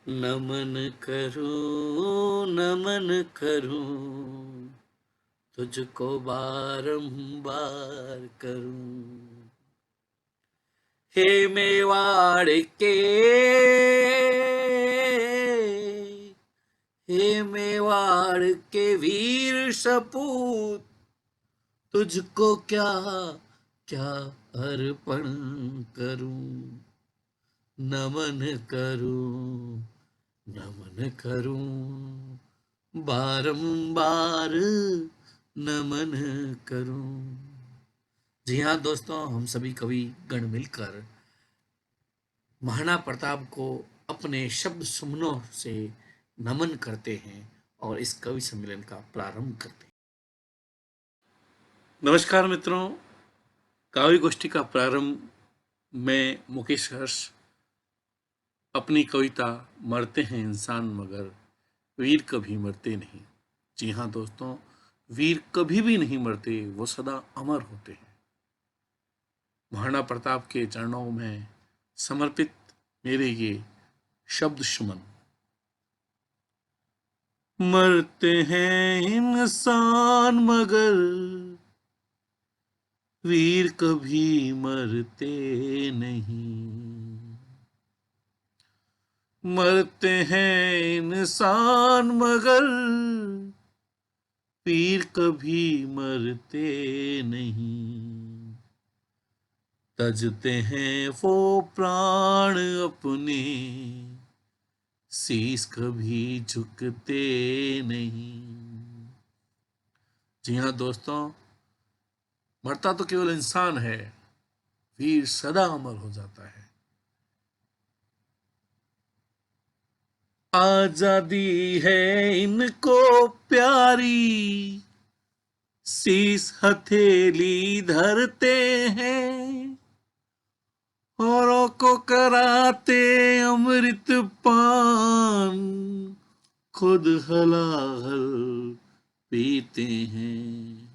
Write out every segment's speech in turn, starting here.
नमन करूं नमन करूं तुझको बारंबार करूं। हे मेवाड़ के हे मेवाड़ के वीर सपूत, तुझको क्या क्या अर्पण करूं। नमन करूं नमन करूं बारंबार नमन करूं। जी हाँ दोस्तों, हम सभी कवि गण मिलकर महाराणा प्रताप को अपने शब्द सुमनों से नमन करते हैं और इस कवि सम्मेलन का प्रारंभ करते हैं। नमस्कार मित्रों, काव्य गोष्ठी का प्रारंभ मैं मुकेश हर्ष अपनी कविता मरते हैं इंसान मगर वीर कभी मरते नहीं। जी हाँ दोस्तों, वीर कभी भी नहीं मरते, वो सदा अमर होते हैं। महाराणा प्रताप के चरणों में समर्पित मेरे ये शब्द सुमन। मरते हैं इंसान मगर वीर कभी मरते नहीं। मरते हैं इंसान मगर वीर कभी मरते नहीं। तजते हैं वो प्राण अपने, शीस कभी झुकते नहीं। जी हाँ दोस्तों, मरता तो केवल इंसान है, वीर सदा अमर हो जाता है। आजादी है इनको प्यारी, शीस हथेली धरते हैं, औरों को कराते अमृत पान, खुद हलाहल पीते हैं।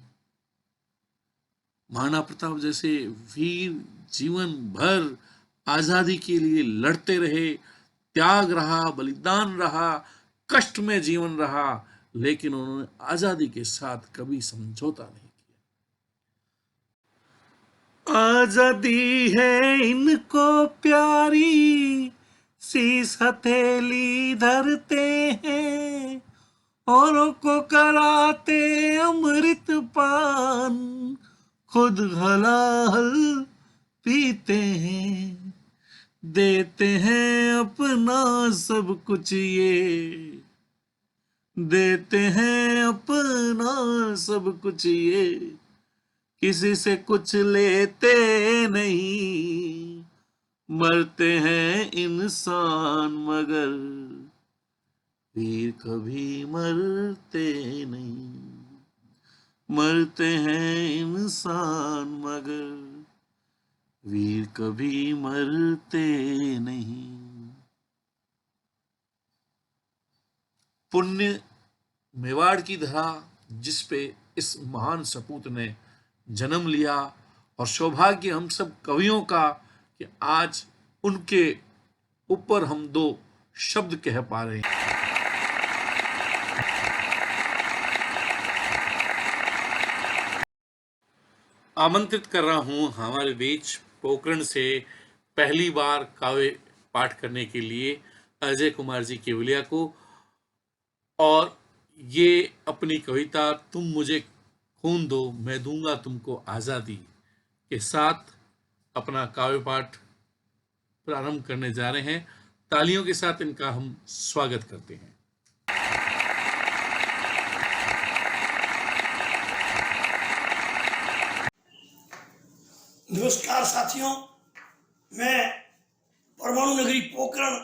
महाराणा प्रताप जैसे वीर जीवन भर आजादी के लिए लड़ते रहे, त्याग रहा, बलिदान रहा, कष्ट में जीवन रहा, लेकिन उन्होंने आजादी के साथ कभी समझौता नहीं किया। आजादी है इनको प्यारी, शीस हथेली धरते हैं, औरों को कराते अमृत पान, खुद हलाहल पीते हैं। देते हैं अपना सब कुछ ये, देते हैं अपना सब कुछ ये, किसी से कुछ लेते नहीं। मरते हैं इंसान मगर वीर कभी मरते नहीं। मरते हैं इंसान मगर वीर कभी मरते नहीं। पुण्य मेवाड़ की धरा जिस पे इस महान सपूत ने जन्म लिया, और सौभाग्य हम सब कवियों का कि आज उनके ऊपर हम दो शब्द कह पा रहे हैं। आमंत्रित कर रहा हूं हमारे बीच पोखरण से पहली बार काव्य पाठ करने के लिए अजय कुमार जी केवलिया को, और ये अपनी कविता तुम मुझे खून दो मैं दूंगा तुमको आजादी के साथ अपना काव्य पाठ प्रारंभ करने जा रहे हैं। तालियों के साथ इनका हम स्वागत करते हैं। नमस्कार साथियों, मैं परमाणु नगरी पोखरण,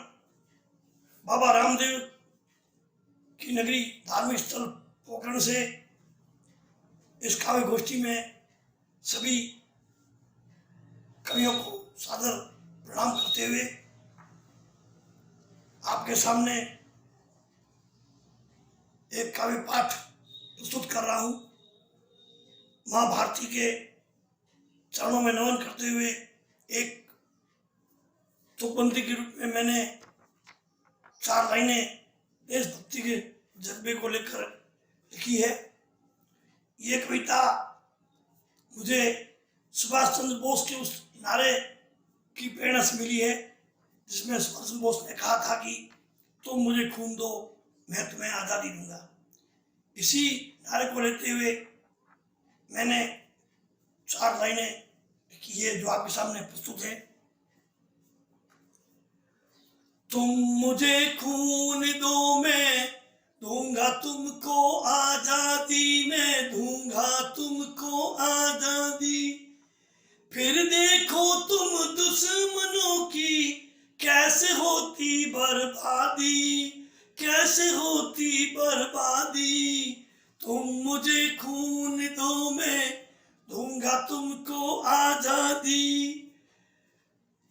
बाबा रामदेव की नगरी, धार्मिक स्थल पोखरण से इस काव्य गोष्ठी में सभी कवियों को सादर प्रणाम करते हुए आपके सामने एक काव्य पाठ प्रस्तुत कर रहा हूं। मां भारती के चरणों में नमन करते हुए एक तुकबंदी के रूप में मैंने 4 लाइनें देशभक्ति के जज्बे को लेकर लिखी है। ये कविता मुझे सुभाष चंद्र बोस के उस नारे की प्रेरणा से मिली है जिसमें सुभाष चंद्र बोस ने कहा था कि तुम मुझे खून दो, मैं तुम्हें आज़ादी दूंगा। इसी नारे को लेते हुए मैंने 4 लाइनें लिखी है जो आपके सामने प्रस्तुत है। तुम मुझे खून दो, मैं दूंगा तुमको आजादी, मैं दूंगा तुमको आजादी। फिर देखो तुम दुश्मनों की कैसे होती बर्बादी, कैसे होती बर्बादी। तुम मुझे खून दो, मैं दूंगा तुमको आजादी।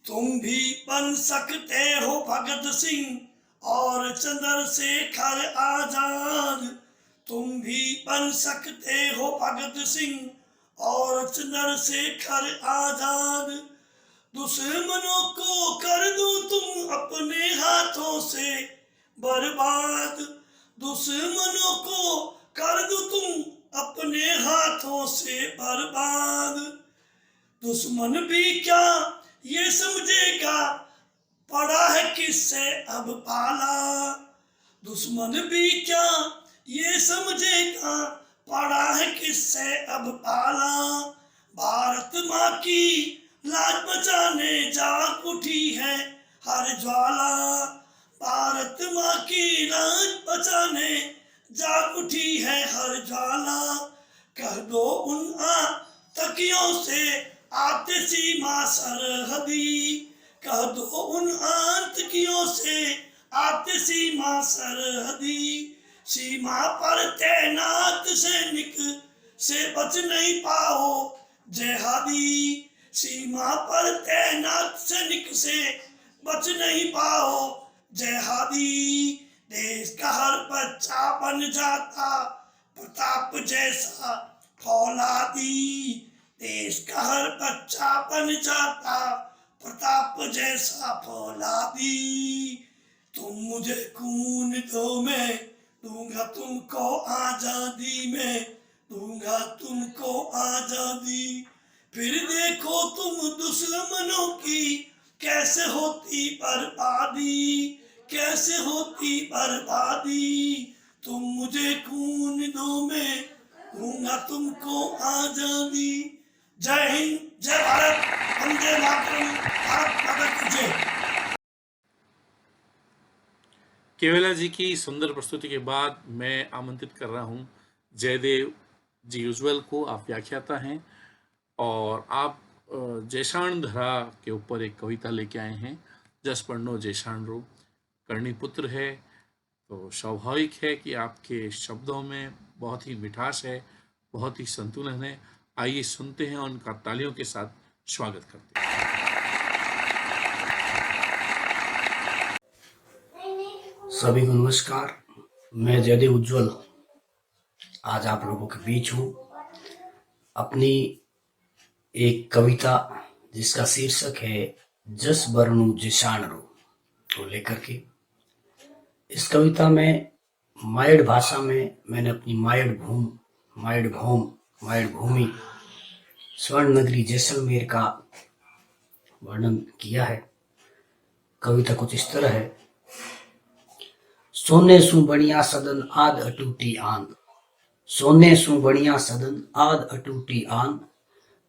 तुम भी बन सकते हो भगत सिंह और चंद्रशेखर आजाद। तुम भी बन सकते हो भगत सिंह और चंद्रशेखर आजाद। दुश्मनों को कर दो तुम अपने हाथों से बर्बाद, दुश्मनों को कर दो तुम अपने हाथों से बर्बाद। दुश्मन भी क्या ये समझेगा पड़ा है किससे अब पाला, दुश्मन भी क्या ये समझेगा पड़ा है किससे अब पाला। भारत माँ की लाज बचाने जाग उठी है हर ज्वाला, भारत माँ की लाज बचाने जाग उठी है हर ज्वाला। कह दो उन आतंकियों से आते सीमा सरहदी, कह दो उन आतंकियों से आते सीमा सरहदी। सीमा पर तैनात सैनिक से बच नहीं पाओ जिहादी, सीमा पर तैनात सैनिक से बच नहीं पाओ जिहादी। देश का हर बच्चा बन जाता प्रताप जैसा फौलादी, देश का हर बच्चा बन जाता प्रताप जैसा फौलादी। तुम मुझे खून दो, मैं दूंगा तुमको आजादी, मैं दूंगा तुमको आजादी। फिर देखो तुम दुश्मनों की कैसे होती बर्बादी, कैसे होती बर्बादी। तुम मुझे खून दो, मैं दूंगा तुमको आजादी। जय हिंद, जय भारत, वंदे मातरम, भारत माता की जय। केवला जी की सुंदर प्रस्तुति के बाद मैं आमंत्रित कर रहा हूं जयदेव जी उज्ज्वल को। आप व्याख्याता हैं और आप जैशाण धरा के ऊपर एक कविता लेके आए हैं, जस पढ़नो जैशाण रो। करणी पुत्र है तो स्वाभाविक है कि आपके शब्दों में बहुत ही मिठास है, बहुत ही संतुलन है। आइए सुनते हैं और उनका तालियों के साथ स्वागत करते हैं। सभी को नमस्कार। मैं जयदेव उज्ज्वल आज आप लोगों के बीच हूँ अपनी एक कविता जिसका शीर्षक है जस बरनु जैशाण रो को लेकर के। इस कविता में मायड़ भाषा में मैंने अपनी मायड़ भूमि स्वर्ण नगरी जैसलमेर का वर्णन किया है। कविता कुछ इस तरह है। सोने सु बढ़िया सदन आद अटूटी आन, सोने सु बढ़िया सदन आद अटूटी आन।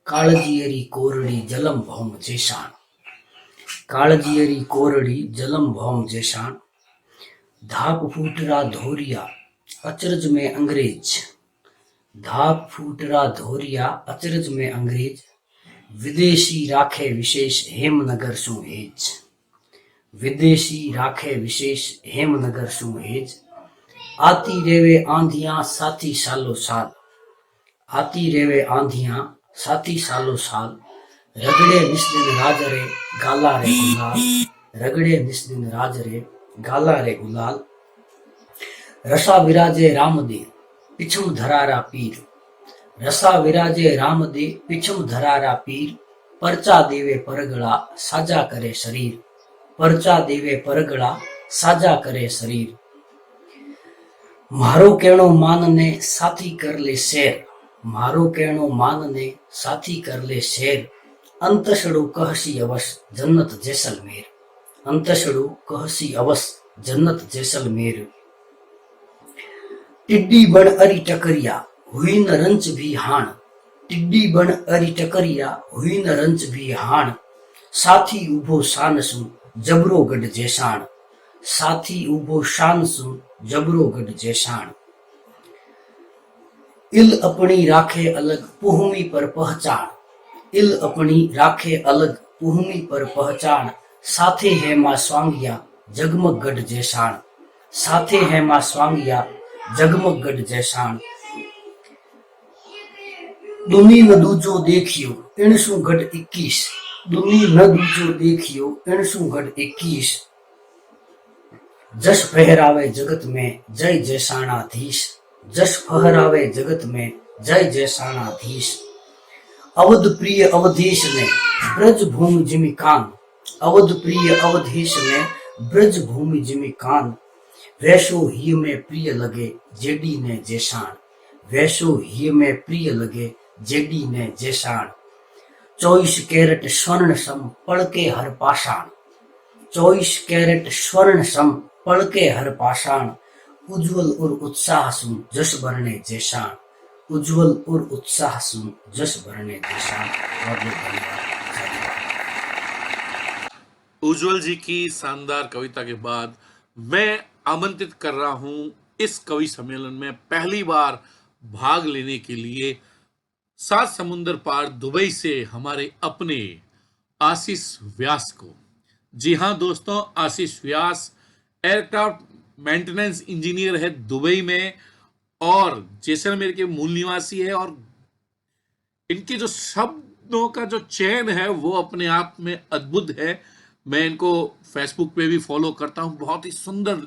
काळजियरी कोरड़ी जलम भौम जैशाण, काळजियरी कोरड़ी जलम भौम जैशाण। धाप फूटरा धोरिया अचरज में अंग्रेज, धाप फूटरा धोरिया अचरज में अंग्रेज। विदेशी राखे विशेष हेमनगर सु हेज, विदेशी राखे विशेष हेमनगर सु हेज। आती रेवे आंधियां साथी सालो साल, आती रेवे आंधियां साथी सालो साल। रगड़े निस दिन राज रे गाला रे गुलाल, रगड़े निस दिन राज रे गाला रे गुलाल। रसा विराजे रामदे पिछम धरारा पीर, रसा विराजे रामदे पिछम धरारा पीर। परचा देवे परगड़ा साजा करे शरीर, परचा देवे परगड़ा साजा करे शरीर। मारो कहणो मान ने साथी कर ले शेर, मारो कहणो मान ने साथी कर ले शेर। अंतसड़ो कहसी अवस जन्नत जैसलमेर, अंतसड़ो कहसी अवस जन्नत जैसलमेर। टिड्डी बन अरी टकरिया हुई न रंच भी हाण, टिड्डी बन अरी टकरिया हुई न रंच भी हाण। साथी उभो शान सु जबरो गढ़ जैसाण, साथी उभो शान सु जबरो गढ़ जैसाण। इल अपनी राखे अलग पुहमी पर पहचान, इल अपनी राखे अलग पुहमी पर पहचान। साथे है मां स्वांगिया जगमग गढ़ जैसाण, साथे है मां स्वांगिया जगमग गढ़ जैसाण। दुनी न दूजो देखियो इणसु गढ़ 21, दुनी न दूजो देखियो इणसु गढ़ 21। जस फहरावे जगत में जय जैसाणाधीश, जस फहरावे जगत में जय जैसाणाधीश। अवध प्रिय अवधेश ने ब्रज भूमि जिमि कान, अवध प्रिय अवधेश ने ब्रज भूमि जिमि कान। वैसो ही में प्रिय लगे जेडी ने जैसाण, वैसो ही में प्रिय लगे जेडी ने जैसाण। 24 कैरेट स्वर्ण सम पड़के हर पाषाण, 24 कैरेट स्वर्ण सम पड़के हर पाषाण। उज्जवल और उत्साह सु जस भरने जैसाण, उज्जवल और उत्साह सु जस भरने जैसाण। बहुत बहुत धन्यवाद। उज्जवल जी की शानदार कविता के बाद मैं आमंत्रित कर रहा हूं इस कवि सम्मेलन में पहली बार भाग लेने के लिए 7 समुंदर पार दुबई से हमारे अपने आशीष व्यास को। जी हां दोस्तों, आशीष व्यास एयरक्राफ्ट मेंटेनेंस इंजीनियर है दुबई में और जैसलमेर के मूल निवासी है और इनके जो शब्दों का जो चयन है वो अपने आप में अद्भुत है। मैं इनको फेसबुक पे भी फॉलो करता हूं, बहुत ही सुंदर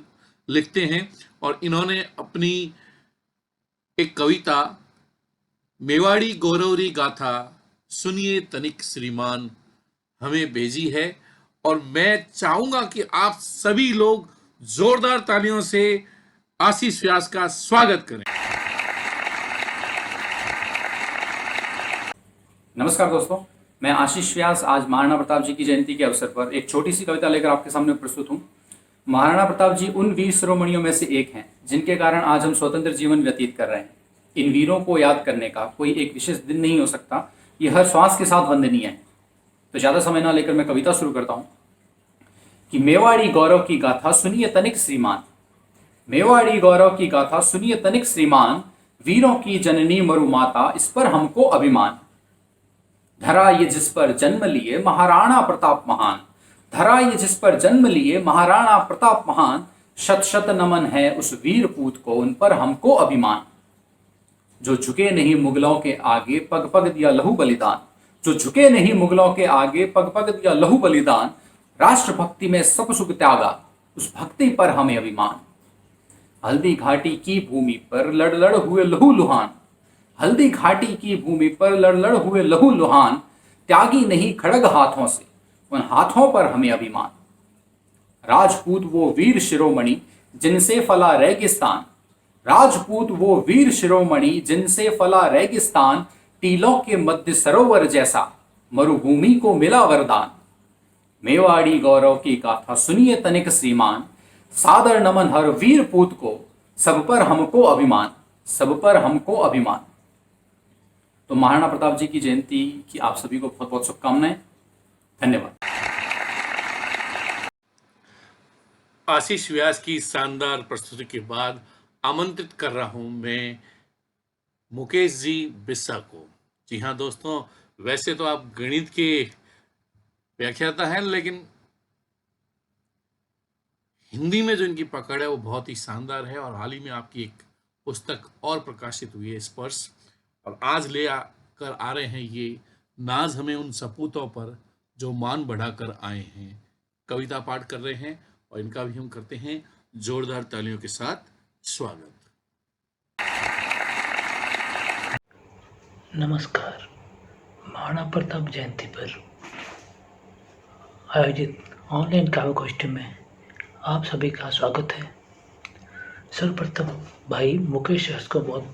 लिखते हैं और इन्होंने अपनी एक कविता मेवाड़ी गौरवरी गाथा सुनिए तनिक श्रीमान हमें भेजी है और मैं चाहूंगा कि आप सभी लोग जोरदार तालियों से आशीष व्यास का स्वागत करें। नमस्कार दोस्तों, मैं आशीष व्यास आज महाराणा प्रताप जी की जयंती के अवसर पर एक छोटी सी कविता लेकर आपके सामने प्रस्तुत हूँ। महाराणा प्रताप जी उन वीर शिरोमणियों में से एक हैं जिनके कारण आज हम स्वतंत्र जीवन व्यतीत कर रहे हैं। इन वीरों को याद करने का कोई एक विशेष दिन नहीं हो सकता, ये हर श्वास के साथ वंदनीय है। तो ज़्यादा समय ना लेकर मैं कविता शुरू करता हूँ कि मेवाड़ी गौरव की गाथा सुनिए तनिक श्रीमान, मेवाड़ी गौरव की गाथा सुनिए तनिक श्रीमान। वीरों की जननी मरु माता इस पर हमको अभिमान। धरा ये जिस पर जन्म लिए महाराणा प्रताप महान, धरा ये जिस पर जन्म लिए महाराणा प्रताप महान। शत शत नमन है उस वीर पूत को, उन पर हमको अभिमान। जो झुके नहीं मुगलों के आगे पग पग दिया लहू बलिदान, जो झुके नहीं मुगलों के आगे पग पग दिया लहू बलिदान। राष्ट्र भक्ति में सब सुख त्यागा, उस भक्ति पर हमें अभिमान। हल्दी घाटी की भूमि पर लड़ लड़ हुए लहू लुहान, हल्दी घाटी की भूमि पर लड़ लड़ हुए लहू लुहान। त्यागी नहीं खड़ग हाथों से, उन हाथों पर हमें अभिमान। राजपूत वो वीर शिरोमणि जिनसे फला रेगिस्तान, राजपूत वो वीर शिरोमणि जिनसे फला रेगिस्तान। टीलों के मध्य सरोवर जैसा मरुभूमि को मिला वरदान। मेवाड़ी गौरव की गाथा सुनिए तनिक श्रीमान। सादर नमन हर वीर पूत को, सब पर हमको अभिमान, सब पर हमको अभिमान। तो महाराणा प्रताप जी की जयंती की आप सभी को बहुत बहुत शुभकामनाएं। धन्यवाद। आशीष व्यास की शानदार प्रस्तुति के बाद आमंत्रित कर रहा हूं मैं मुकेश जी बिस्सा को। जी हाँ दोस्तों, वैसे तो आप गणित के व्याख्याता हैं लेकिन हिंदी में जो इनकी पकड़ है वो बहुत ही शानदार है और हाल ही में आपकी एक पुस्तक और प्रकाशित हुई है स्पर्श, और आज ले आकर आ रहे हैं ये नाज हमें उन सपूतों पर जो मान बढ़ाकर आए हैं। कविता पाठ कर रहे हैं और इनका भी हम करते हैं जोरदार तालियों के साथ स्वागत। नमस्कार। महाराणा प्रताप जयंती पर आयोजित ऑनलाइन काव्य गोष्ठी में आप सभी का स्वागत है। सर्वप्रथम भाई मुकेश हंस को बहुत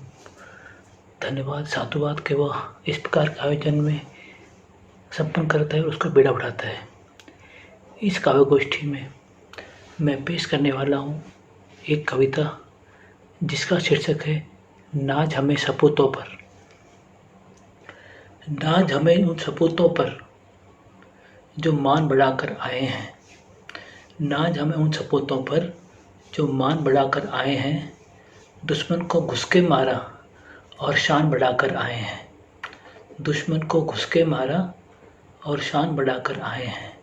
धन्यवाद, साधुवाद कि वह इस प्रकार के आयोजन में संपन्न करता है और उसको बेड़ा उठाता है। इस काव्य गोष्ठी में मैं पेश करने वाला हूँ एक कविता जिसका शीर्षक है नाज हमें सपूतों पर। नाज हमें उन सपूतों पर जो मान बढ़ाकर आए हैं। नाज हमें उन सपूतों पर जो मान बढ़ाकर आए हैं। दुश्मन को घुस के मारा और शान बढ़ाकर आए हैं। दुश्मन को घुस के मारा और शान बढ़ाकर आए हैं।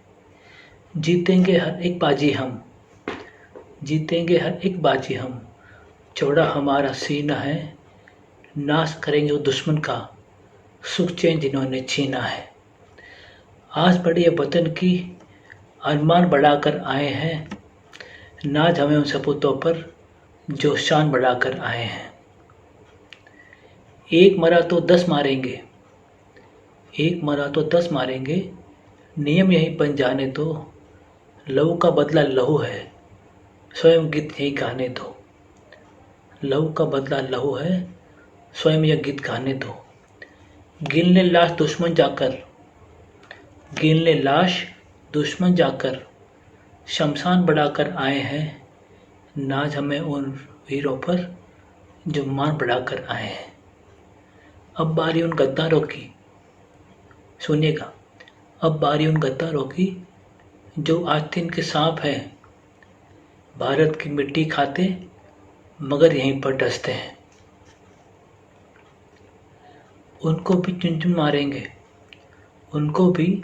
जीतेंगे हर एक बाजी हम, जीतेंगे हर एक बाजी हम। चौड़ा हमारा सीना है। नाश करेंगे वो दुश्मन का सुख चैन जिन्होंने छीना है। आस बड़ी वतन की अरमान बढ़ाकर आए हैं। नाज हमें उन सपूतों पर जो शान बढ़ाकर आए हैं। एक मरा तो 10 मारेंगे, एक मरा तो 10 मारेंगे। नियम यही बन जाने दो। लहू का बदला लहू है, स्वयं गीत यही गाने दो। लहू का बदला लहू है, स्वयं यह गीत गाने दो। गिन ले लाश दुश्मन जाकर, गिन ले लाश दुश्मन जाकर। शमशान बढ़ाकर आए हैं। नाज हमें उन वीरों पर जो मान बढ़ाकर आए हैं। अब बारी उन गद्दारों की, सुनिएगा, अब बारी उन गद्दारों की जो आस्तीन के सांप हैं। भारत की मिट्टी खाते मगर यहीं पर डसते हैं। उनको भी चुन चुन मारेंगे, उनको भी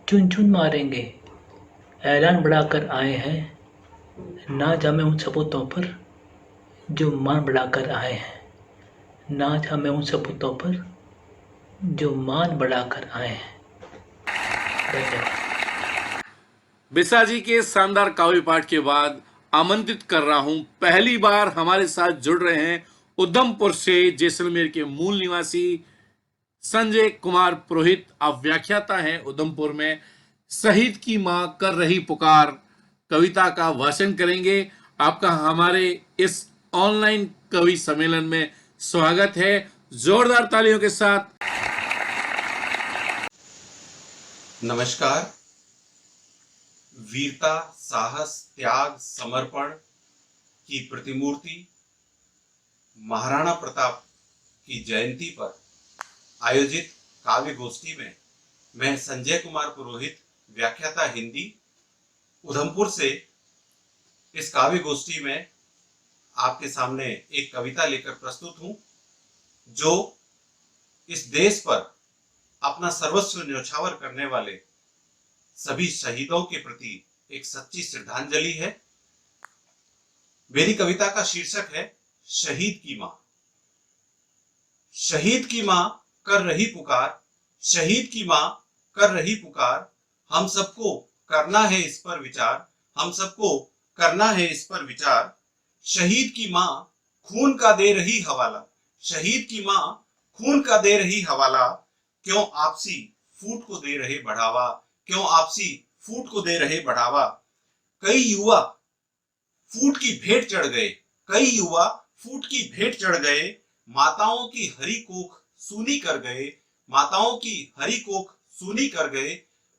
चुन चुन मारेंगे। ऐलान बढ़ाकर आए हैं। नाज हमें उन सपूतों पर जो मान बढ़ाकर आए हैं। नाज हमें उन सपूतों पर जो मान बढ़ाकर आए हैं। धन्यवाद। बिरसा जी के शानदार काव्य पाठ के बाद आमंत्रित कर रहा हूं, पहली बार हमारे साथ जुड़ रहे हैं उधमपुर से जैसलमेर के मूल निवासी संजय कुमार पुरोहित। आप व्याख्याता हैं उधमपुर में। शहीद की मां कर रही पुकार कविता का वाचन करेंगे। आपका हमारे इस ऑनलाइन कवि सम्मेलन में स्वागत है। जोरदार तालियों के साथ। नमस्कार। वीरता, साहस, त्याग, समर्पण की प्रतिमूर्ति महाराणा प्रताप की जयंती पर आयोजित काव्य गोष्ठी में मैं संजय कुमार पुरोहित, व्याख्याता हिंदी, उधमपुर से इस काव्य गोष्ठी में आपके सामने एक कविता लेकर प्रस्तुत हूं, जो इस देश पर अपना सर्वस्व न्यौछावर करने वाले सभी शहीदों के प्रति एक सच्ची श्रद्धांजलि है। मेरी कविता का शीर्षक है शहीद की मां। शहीद की मां कर रही पुकार, शहीद की मां कर रही पुकार। हम सबको करना है इस पर विचार, हम सबको करना है इस पर विचार। शहीद की मां खून का दे रही हवाला, शहीद की मां खून का दे रही हवाला। क्यों आपसी फूट को दे रहे बढ़ावा, क्यों आपसी फूट को दे रहे बढ़ावा। कई युवा फूट की भेंट चढ़ गए, कई युवा फूट की भेंट चढ़ गए। माताओं की हरी कोख सूनी कर गए, माताओं की हरी कोख सूनी कर गए।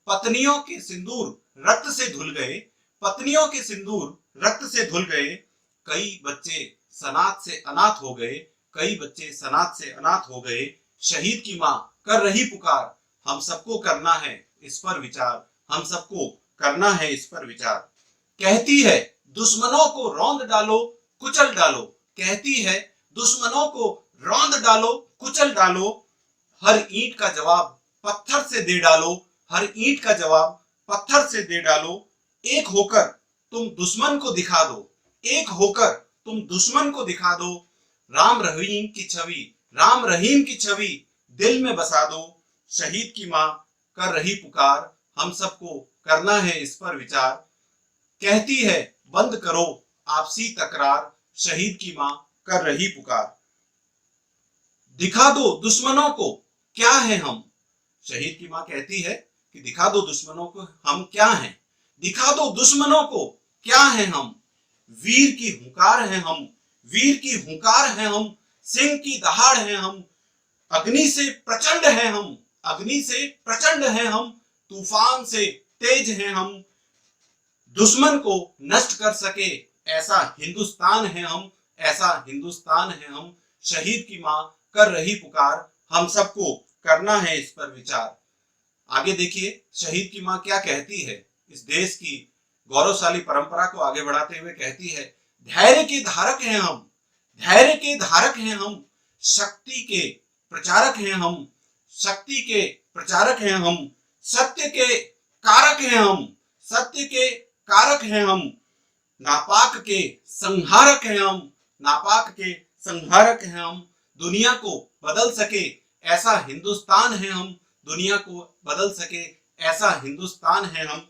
पत्नियों के सिंदूर रक्त से धुल गए, पत्नियों के सिंदूर रक्त से धुल गए। कई बच्चे सनात से अनाथ हो गए, कई बच्चे सनात से अनाथ हो गए। शहीद की मां कर रही पुकार, हम सबको करना है इस पर विचार, हम सबको करना है इस पर विचार। कहती है दुश्मनों को रौंद डालो कुचल डालो, कहती है दुश्मनों को रौंद डालो कुचल डालो। हर ईंट का जवाब पत्थर से दे डालो, हर ईंट का जवाब पत्थर से दे डालो। एक होकर तुम दुश्मन को दिखा दो, एक होकर तुम दुश्मन को दिखा दो। राम रहीम की छवि, राम रहीम की छवि दिल में बसा दो। शहीद की मां कर रही पुकार, हम सबको करना है इस पर विचार। कहती है बंद करो आपसी तकरार, शहीद की मां कर रही पुकार। दिखा दो दुश्मनों को क्या है हम, शहीद की मां कहती है कि दिखा दो दुश्मनों को हम क्या हैं। दिखा दो दुश्मनों को क्या है हम? वीर की हुंकार है हम, वीर की हुंकार है हम, सिंह की दहाड़ है हम, अग्नि से प्रचंड है हम, अग्नि से प्रचंड है हम, तूफान से तेज है हम, दुश्मन को नष्ट कर सके ऐसा हिंदुस्तान है हम, ऐसा हिंदुस्तान है हम। शहीद की मां कर रही पुकार, हम सबको करना है इस पर विचार। आगे देखिए शहीद की मां क्या कहती है, इस देश की गौरवशाली परंपरा को आगे बढ़ाते हुए कहती है, धैर्य के धारक हैं हम, धैर्य के धारक हैं हम, शक्ति के प्रचारक हैं हम, शक्ति के प्रचारक हैं हम, सत्य के कारक हैं हम, सत्य के कारक हैं हम, नापाक के संहारक हैं हम, नापाक के संहारक हैं हम। दुनिया को बदल सके ऐसा हिंदुस्तान है हम, दुनिया को बदल सके ऐसा हिंदुस्तान है हम।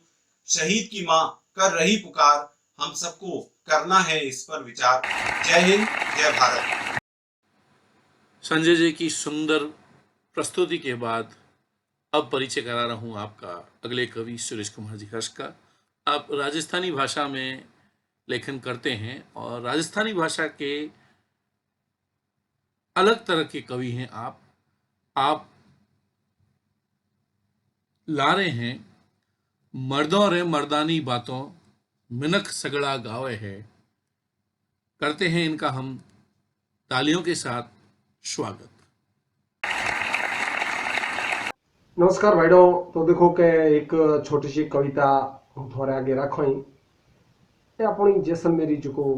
शहीद की मां कर रही पुकार, हम सबको करना है इस पर विचार। जय हिंद, जय भारत। संजय जी की सुंदर प्रस्तुति के बाद अब परिचय करा रहा हूँ आपका अगले कवि सुरेश कुमार जी हर्ष का। आप राजस्थानी भाषा में लेखन करते हैं और राजस्थानी भाषा के अलग तरह के कवि हैं आप ला रहे हैं मर्दों रे मर्दानी बातों मिनख सगड़ा गावे है। करते हैं इनका हम तालियों के साथ स्वागत। नमस्कार भाइयों। तो देखो के एक छोटी सी कविता हूँ थोड़े आगे रखो ही। ये अपनी जैसलमेरी जो को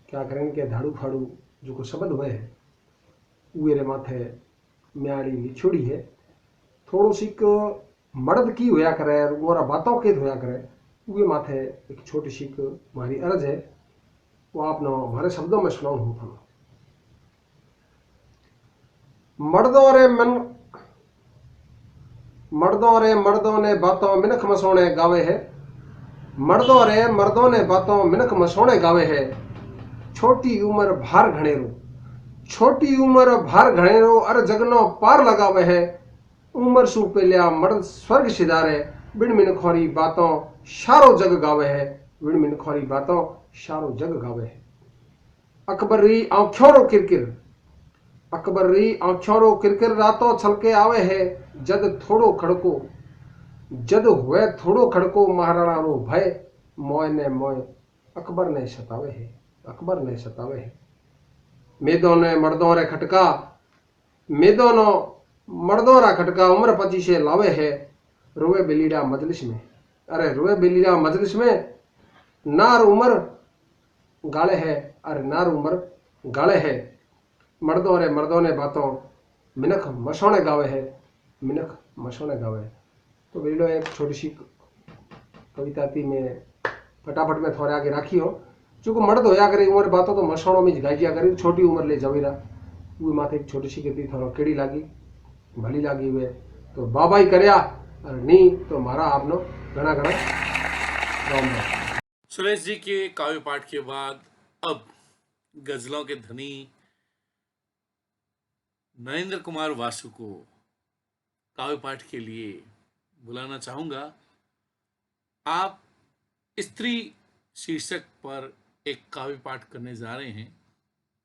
क्या करें के धाड़ू फाड़ू जो को शब्द हुए है उरे माथे म्याड़ी लिछोड़ी है। थोड़ो सी मर्द की होया करे मोरा बातों के होया करे उए माथे एक छोटी सी हमारी अर्ज है, वो आपने हमारे शब्दों में सुनाऊं हूँ था। मर्दों ने बातों मिनख मसोने गावे है, मर्दों रे मर्दों ने बातों मिनख मसोने गावे है। छोटी उम्र भार घणेरो, छोटी उम्र भार घणेरो अर जगनो पार लगावे है। उम्र सु पेलिया मर्द स्वर्ग सिधारे, बिन मिनखोरी बातों सारो जग गावे है, बिन मिनखोरी बातों सारो जग गावे है। अकबर री आंखों रो किरकिर, अकबर री आंखों रो किरकिर रातों छलके आवे है। जद थोड़ो खड़को, जद हुए थोड़ो खड़को महाराणा रो भय, मोय ने मोय अकबर ने सतावे है, अकबर ने सतावे है। मेदों ने मर्दों रे खटका, मेदों नो मर्दों रा खटका उम्र 25 से लावे है। रोए बेलीड़ा मजलिस में, अरे रोए बेलीड़ा मजलिस में, नार उम्र गाले है, अरे नार उम्र गाले है। मर्दों ने बातों मिनख मसोने गावे है, मिनख मसोने गावे है। तो बेलीड़ो एक छोटी सी कविता थी, मैं फटाफट में थोड़े आगे राखी हो। चूंकि मर्द होया करे उम्र बातों तो मसोणों में गाइजिया करी, छोटी उम्र ले जवीरा वो माथे एक छोटी सी कहती थोड़ा केड़ी लागी भली लागी वे तो बाबा ही करया, और नहीं तो मारा आपनो घना घना राम राम। सुरेश जी के काव्य पाठ के बाद अब गजलों के धनी नरेंद्र कुमार वासु को काव्य पाठ के लिए बुलाना चाहूंगा। आप स्त्री शीर्षक पर एक काव्य पाठ करने जा रहे हैं।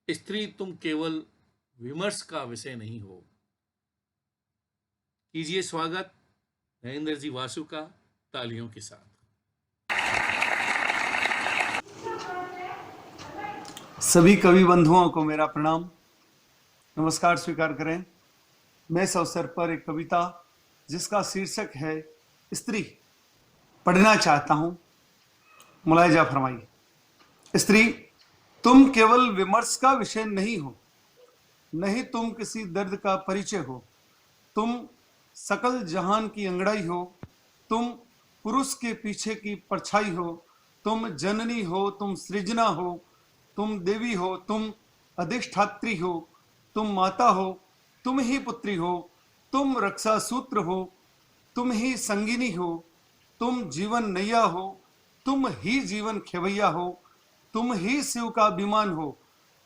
स्त्री तुम केवल विमर्श का विषय नहीं हो। कीजिए स्वागत नरेंद्र जी वासु का तालियों के साथ। सभी कवि बंधुओं को मेरा प्रणाम, नमस्कार स्वीकार करें। मैं इस अवसर पर एक कविता जिसका शीर्षक है स्त्री पढ़ना चाहता हूं। मुलायजा फरमाइए। स्त्री तुम केवल विमर्श का विषय नहीं हो, नहीं तुम किसी दर्द का परिचय हो, तुम सकल जहान की अंगड़ाई हो, तुम पुरुष के पीछे की परछाई हो, तुम जननी हो, तुम सृजना हो, तुम देवी हो, तुम अधिष्ठात्री हो, तुम माता हो, तुम ही पुत्री हो, तुम रक्षा सूत्र हो, तुम ही संगिनी हो, तुम जीवन नैया हो, तुम ही जीवन खेवैया हो, तुम ही शिव का विमान हो,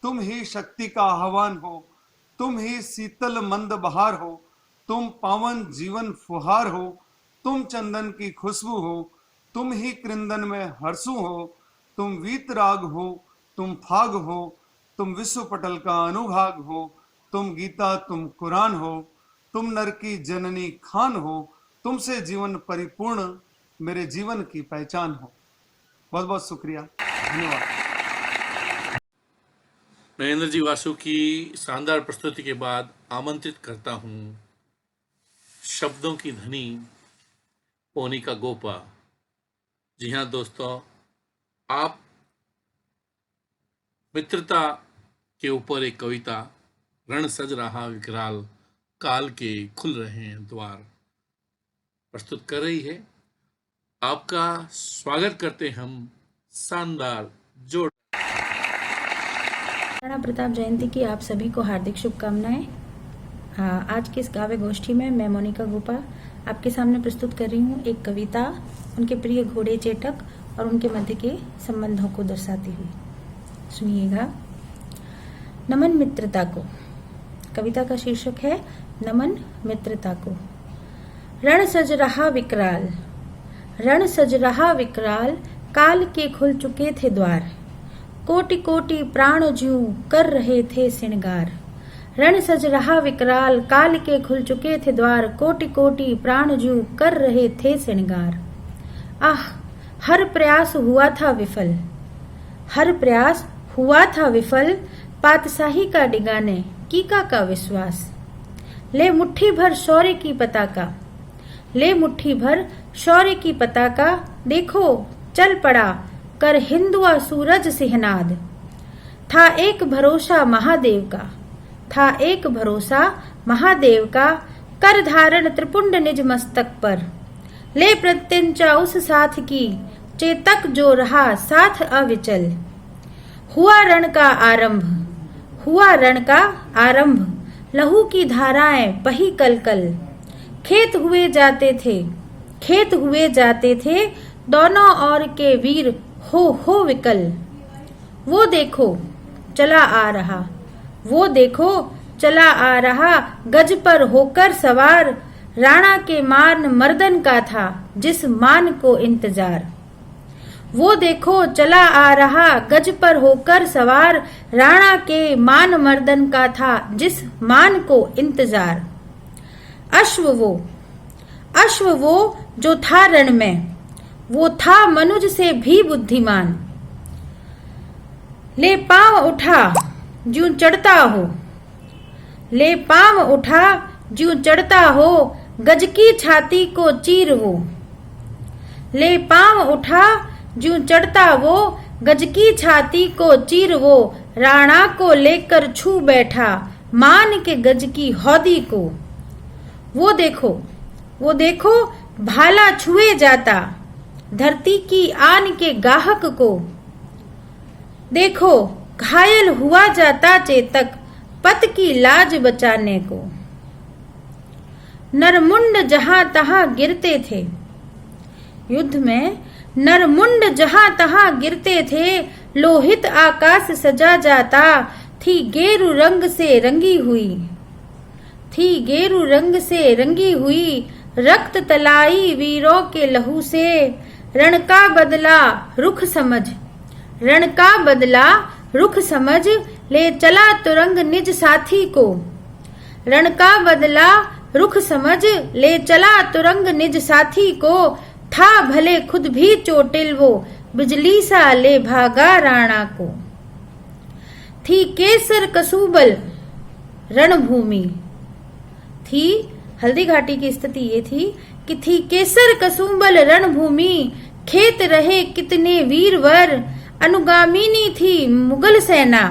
तुम ही शक्ति का आह्वान हो, तुम ही शीतल मंद बहार हो, तुम पावन जीवन फुहार हो, तुम चंदन की खुशबू हो, तुम ही कृंदन में हर्षु हो, तुम वीतराग हो, तुम फाग हो, तुम विश्व पटल का अनुभाग हो, तुम गीता तुम कुरान हो, तुम नर की जननी खान हो, तुमसे जीवन परिपूर्ण मेरे जीवन की पहचान हो। बहुत बहुत शुक्रिया, धन्यवाद। नरेंद्र जी वासु की शानदार प्रस्तुति के बाद आमंत्रित करता हूं शब्दों की धनी मोनिका गोपा। जी हाँ दोस्तों, आप मित्रता के ऊपर एक कविता रण सज रहा विकराल काल के खुल रहे हैं द्वार प्रस्तुत कर रही है। आपका स्वागत करते हम शानदार जोड़। महाराणा प्रताप जयंती की आप सभी को हार्दिक शुभकामनाएं। आज की इस काव्य गोष्ठी में मैं मोनिका गोपा आपके सामने प्रस्तुत कर रही हूँ एक कविता उनके प्रिय घोड़े चेटक और उनके मध्य के संबंधों को दर्शाती हुई। सुनिएगा। नमन मित्रता को। कविता का शीर्षक है नमन मित्रता को। रण सज रहा विकराल, रण सज रहा विकराल, काल के खुल चुके थे द्वार, कोटि कोटि प्राण ज्यों कर रहे थे श्रृंगार। रण सज रहा विकराल, काल के खुल चुके थे द्वार, कोटि कोटि प्राण ज्यों कर रहे थे श्रृंगार। आह, हर प्रयास हुआ था विफल, हर प्रयास हुआ था विफल, पातशाही का डिगाने कीका का विश्वास। ले मुट्ठी भर शौर्य की पताका, ले मुट्ठी भर शौर्य की पताका, देखो चल पड़ा कर हिंदुआ सूरज सिहनाद। था एक भरोसा महादेव का, था एक भरोसा महादेव का, कर धारण त्रिपुंड निज मस्तक पर। ले प्रत्यंचा उस साथ की, चेतक जो रहा साथ अविचल। हुआ रण का आरंभ, हुआ रण का आरंभ, लहू की धाराएं बही कल कल। खेत हुए जाते थे, खेत हुए जाते थे, दोनों ओर के वीर हो विकल। वो देखो चला आ रहा, वो देखो चला आ रहा, गज पर होकर सवार, राणा के मान मर्दन का था जिस मान को इंतजार। वो देखो चला आ रहा, गज पर होकर सवार, राणा के मान मर्दन का था जिस मान को इंतजार। अश्व वो जो था रण में, वो था मनुज से भी बुद्धिमान। ले पांव उठा ज्यों चढ़ता हो, ले पांव उठा ज्यों चढ़ता हो, गज की छाती को चीर वो। ले पांव उठा ज्यों चढ़ता वो, गज की छाती को चीर वो। राणा को लेकर छू बैठा मान के गज की हौदी को। वो देखो भाला छुए जाता धरती की आन के गाहक को। देखो घायल हुआ जाता चेतक पत की लाज बचाने को। नरमुंड जहां तहां गिरते थे, युद्ध में नरमुंड जहां तहां गिरते थे, लोहित आकाश सजा जाता, थी गेरू रंग से रंगी हुई, थी गेरू रंग से रंगी हुई। रक्त तलाई वीरों के लहू से, रण का बदला रुख समझ, रण का बदला रुख समझ, ले चला तुरंग निज साथी को। रण का बदला रुख समझ, ले चला तुरंग निज साथी को। था भले खुद भी चोटिल वो, बिजली सा ले भागा राणा को। थी केसर कसूबल रणभूमि, थी हल्दी घाटी की स्थिति ये थी कि थी केसर कसुंबल रणभूमि। खेत रहे कितने वीरवर, अनुगामिनी थी मुगल सेना,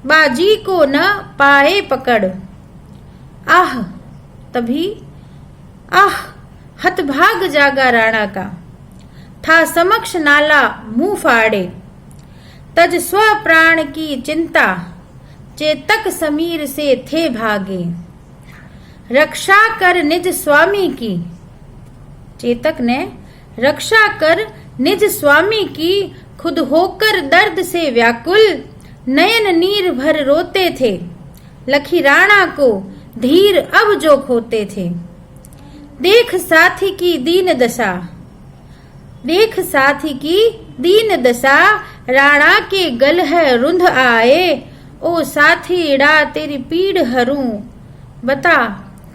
बाजी को न पाए पकड़। आह तभी आह हतभाग जागा राणा का, था समक्ष नाला मुंह फाड़े। तज स्व प्राण की चिंता, चेतक समीर से थे भागे। रक्षा कर निज स्वामी की, चेतक ने रक्षा कर निज स्वामी की। खुद होकर दर्द से व्याकुल, नयन नीर भर रोते थे। लखी राणा को धीर अब जो खोते थे। देख साथी की दीन दशा, देख साथी की दीन दशा, राणा के गल है रुंध आए। ओ साथी ड़ा तेरी पीड़ हरूं, बता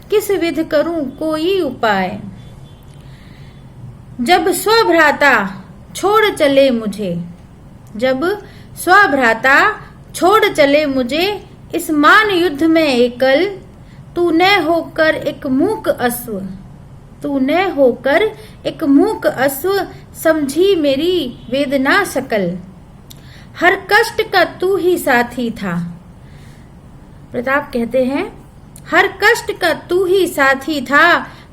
किस विध करूं कोई उपाय। जब स्वभ्राता छोड़ चले मुझे, जब स्वभ्राता छोड़ चले मुझे, इस मान युद्ध में एकल, तू न होकर एक मूक अश्व, तू न होकर एक मूक अश्व, समझी मेरी वेदना सकल। हर कष्ट का तू ही साथी था। प्रताप कहते हैं हर कष्ट का तू ही साथी था,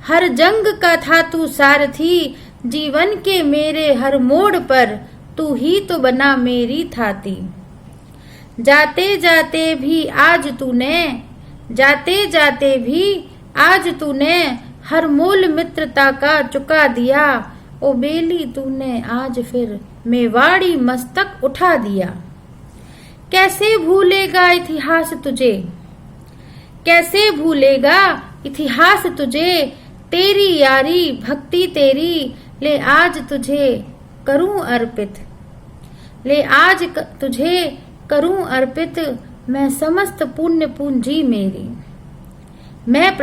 हर जंग का था तू सारथी, जीवन के मेरे हर मोड़ पर तू ही तो बना मेरी थाती। जाते जाते भी आज तूने, जाते जाते भी आज तूने, हर मोल मित्रता का चुका दिया। ओ बेली तूने आज फिर मेवाड़ी मस्तक उठा दिया। कैसे भूलेगा इतिहास तुझे, कैसे भूलेगा इतिहास तुझे, तेरी यारी भक्ति तेरी, ले आज तुझे करूं अर्पित, ले आज तुझे करूं अर्पित, मैं समस्त पुण्य पूंजी मेरी। मैं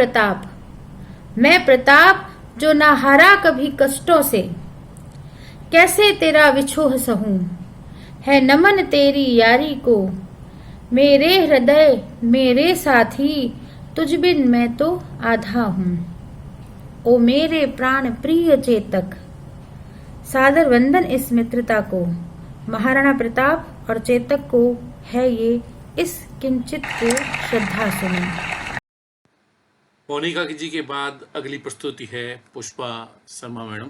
प्रताप जो ना हारा कभी कष्टों से, कैसे तेरा विछोह सहूं, है नमन तेरी यारी को, मेरे हृदय मेरे साथी, तुझ बिन मैं तो आधा हूं। ओ मेरे प्राण प्रिय चेतक, सादर वंदन इस मित्रता को। महाराणा प्रताप और चेतक को है ये इस किंचित को श्रद्धा सुमन। मोनिका जी के बाद अगली प्रस्तुति है पुष्पा शर्मा मैडम।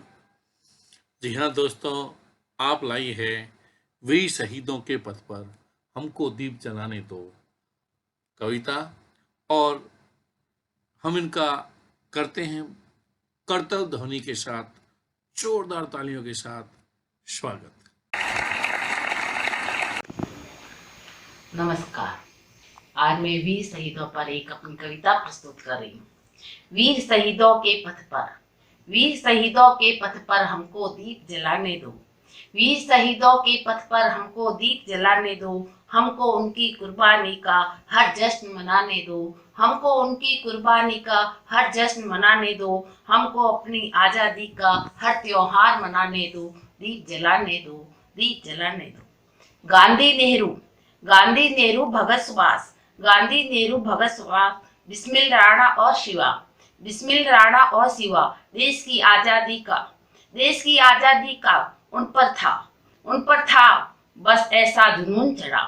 जी हाँ दोस्तों, आप लाई है वीर शहीदों के पथ पर हमको दीप जलाने दो कविता, और हम इनका करते हैं कर्तव्य ध्वनि के साथ, जोरदार तालियों के साथ स्वागत। नमस्कार। आज मैं वीर शहीदों पर एक अपनी कविता प्रस्तुत कर रही हूँ। वीर शहीदों के पथ पर, वीर शहीदों के पथ पर हमको दीप जलाने दो, वीर शहीदों के पथ पर हमको दीप जलाने दो, हमको उनकी कुर्बानी का हर जश्न मनाने दो, हमको उनकी कुर्बानी का हर जश्न मनाने दो, हमको अपनी आज़ादी का हर त्योहार मनाने दो, दीप जलाने दो, दीप जलाने दो। गांधी नेहरू भगत सुभाष, गांधी नेहरू भगत सुभाष, बिस्मिल राणा और शिवा, बिस्मिल राणा और शिवा, देश की आज़ादी का उन पर था बस ऐसा जुनून चढ़ा।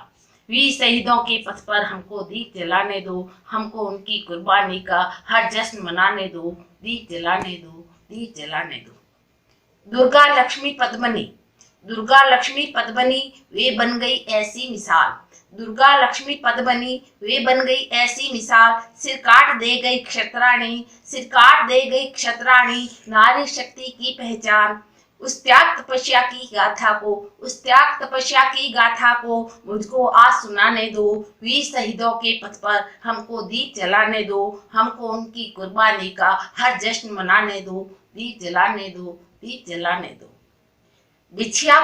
वीर शहीदों के पथ पर हमको दीप जलाने दो, हमको उनकी कुर्बानी का हर जश्न मनाने दो, दीप जलाने दो, दीप जलाने दो। दुर्गा लक्ष्मी पद्मनी वे बन गई ऐसी मिसाल, दुर्गा लक्ष्मी पद्मनी वे बन गई ऐसी मिसाल, सिर काट दे गई क्षत्राणी, सिर काट दे गई क्षत्राणी, नारी शक्ति की पहचान। उस त्याग तपस्या की गाथा को मुझको आज सुनाने दो, वीर शहीदों के पथ पर हमको दीप जलाने दो, हमको उनकी कुर्बानी का हर जश्न मनाने दो, दीप जलाने दो, दीप जलाने दो। बिछिया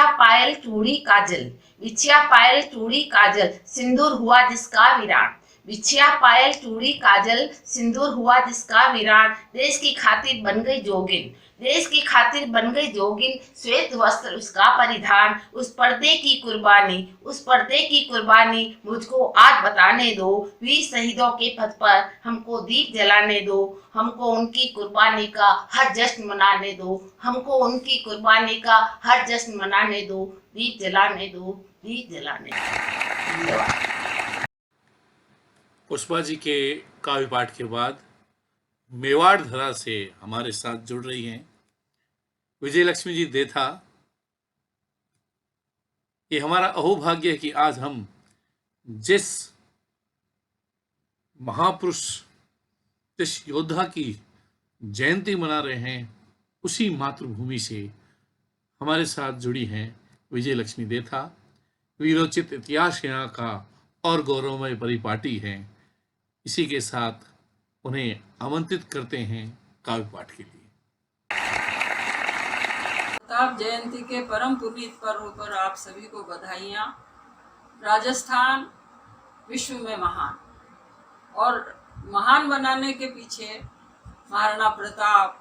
पायल चूड़ी काजल, बिछिया पायल चूड़ी काजल, सिंदूर हुआ जिसका वीरान, बिछिया पायल चूड़ी काजल, सिंदूर हुआ जिसका वीरान, देश की खातिर बन गई जोगिन, देश की खातिर बन गई जोगिन, श्वेत वस्त्र उसका परिधान, उस पर्दे की कुर्बानी मुझको आज बताने दो, वीर शहीदों के पथ पर हमको दीप जलाने दो, हमको उनकी कुर्बानी का हर जश्न मनाने दो, हमको उनकी कुर्बानी का हर जश्न मनाने दो, दीप जलाने दो, दीप जलाने दो। धन्यवाद। पुष्पा जी के काव्य पाठ के बाद मेवाड़ धरा से हमारे साथ जुड़ रही हैं विजय लक्ष्मी जी देथा। ये हमारा अहोभाग्य है कि आज हम जिस महापुरुष, जिस योद्धा की जयंती मना रहे हैं, उसी मातृभूमि से हमारे साथ जुड़ी हैं विजय लक्ष्मी देथा। वीरोचित इतिहास यहाँ का और गौरवमय परिपाटी हैं। इसी के साथ उन्हें आमंत्रित करते हैं काव्य पाठ के लिए। प्रताप जयंती के परम पुनीत पर्व पर आप सभी को बधाइयाँ। राजस्थान विश्व में महान, और महान बनाने के पीछे महाराणा प्रताप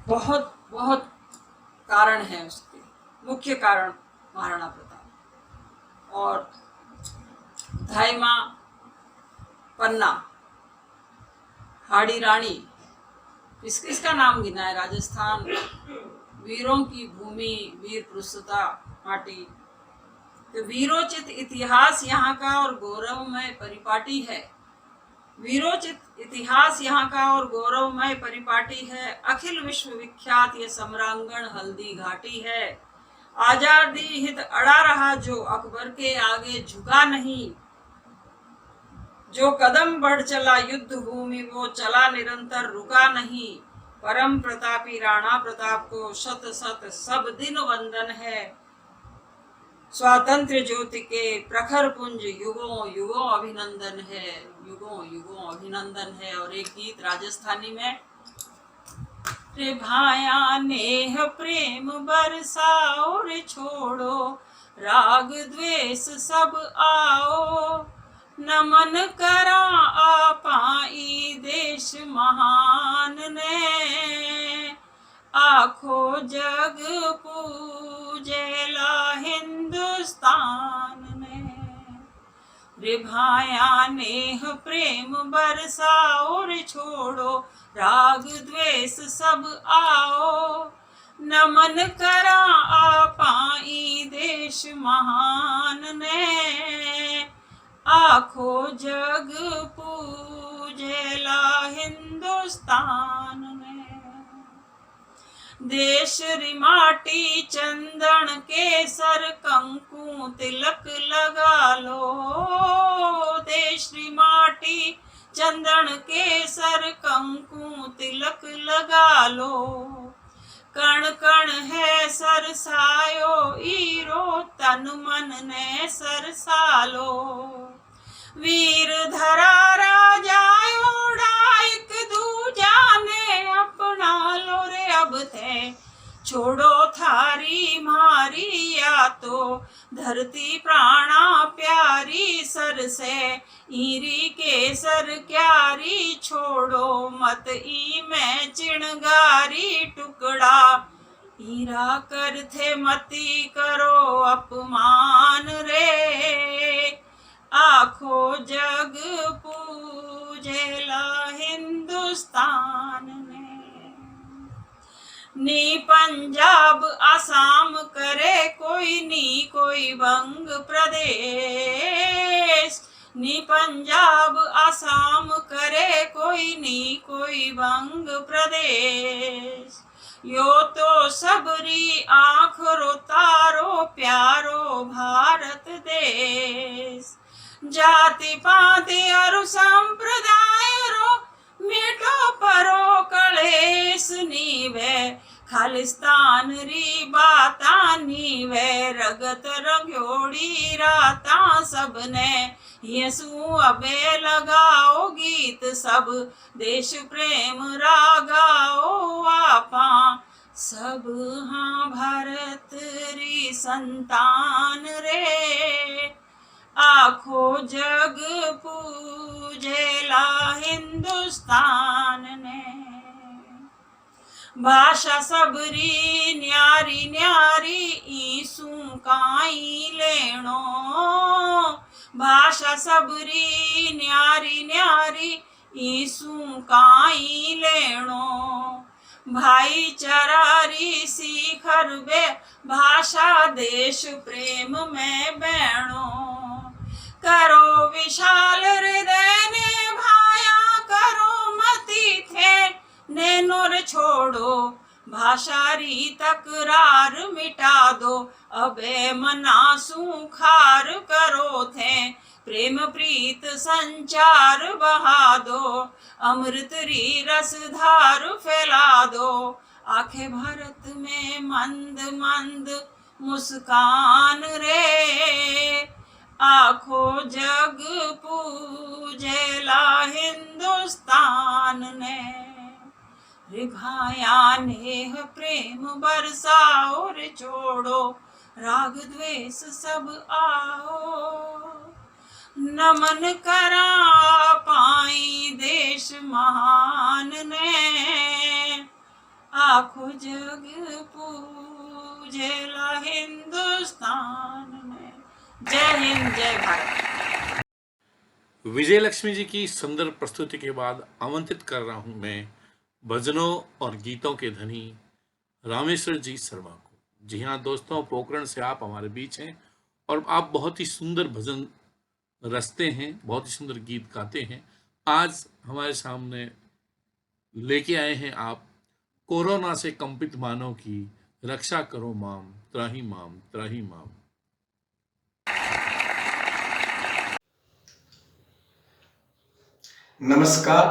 बहुत बहुत कारण है। उसके मुख्य कारण महाराणा प्रताप और धाइमा, पन्ना, हाड़ी रानी, किसका नाम गिना है। राजस्थान वीरों की भूमि, वीर प्रस्तुता माटी। तो वीरोचित इतिहास यहाँ का और गौरवमय परिपाटी है। वीरोचित इतिहास यहाँ का और गौरवमय परिपाटी है। अखिल विश्व विख्यात ये सम्रांगण हल्दी घाटी है। आजादी हित अड़ा रहा जो अकबर के आगे झुका नहीं। जो कदम बढ़ चला युद्ध भूमि वो चला निरंतर रुका नहीं। परम प्रतापी राणा प्रताप को शत शत सब दिन वंदन है। स्वातंत्र्य ज्योति के प्रखर पुंज युगों युगों अभिनंदन है, युगों युगों अभिनंदन है। और एक गीत राजस्थानी में, रे भाया नेह प्रेम बरसाओ रे छोड़ो, राग द्वेष सब आओ, नमन करा आपाई देश महान ने, आखो जग पूजेला हिंदुस्तान ने। रे भाया नेह प्रेम बरसाओ रे छोड़ो, राग द्वेष सब आओ, नमन करा आपाई देश महान ने, आखो जग पूजेला हिंदुस्तान ने। देश री माटी चंदन केसर कंकु तिलक लगा लो, देश री माटी चंदन केसर कंकु तिलक लगा लो, कण कण है सरसायो ईरो तन मन ने सरसालो, वीर धरा राजायोड़ा एक दूजा ने अपना लो रे अब थे, छोड़ो थारी मारी या तो धरती प्राणा प्यारी, सर से ईरी केसर क्यारी, छोड़ो मत ई में चिणगारी टुकड़ा, हीरा कर थे मती करो अपमान रे, आखो जग पूजेला हिंदुस्तान ने। नी पंजाब आसाम करे कोई, नी कोई बंग प्रदेश, नी पंजाब आसाम करे कोई, नी कोई बंग प्रदेश, यो तो सबरी आँख रो तारो प्यारो भारत देश, जाति पाति और संप्रदाय रो मिटो परो कलेश नीवे, खालिस्तान री बाता नीवे, रगत रंग्योड़ी राता सबने, यसू अबे लगाओ गीत सब, देश प्रेम रागाओ आपा, सब हाँ भारत री संतान रे, आखो जग पूजेला हिंदुस्तान ने। भाषा सबरी न्यारी न्यारी ईसू काई लेणो, भाषा सबरी न्यारी न्यारी ईसू काई लेणो, भाईचारारी सीखर बे भाषा देश प्रेम में बैणो, करो विशाल हृदय ने भाया करो मती थे, नैनोर छोड़ो भाषा री तकरार मिटा दो, अबे मना सुखार करो थे, प्रेम प्रीत संचार बहा दो, अमृत री रसधार फैला दो, आखे भारत में मंद मंद मुस्कान रे, आखो जग पूजेला हिंदुस्तान ने। रिघाया नेह प्रेम बरसाओ रे छोड़ो राग द्वेष सब आओ। नमन करा पाई देश महान ने आखो जग पूजेला हिंदुस्तान में। जय हिंद, जय भारत। विजय लक्ष्मी जी की सुंदर प्रस्तुति के बाद आमंत्रित कर रहा हूं मैं भजनों और गीतों के धनी रामेश्वर जी शर्मा को। जी हाँ दोस्तों, पोखरण से आप हमारे बीच हैं और आप बहुत ही सुंदर भजन रचते हैं, बहुत ही सुंदर गीत गाते हैं। आज हमारे सामने लेके आए हैं आप कोरोना से कंपित मानव की रक्षा करो माम, त्राही माम, त्राही माम। नमस्कार,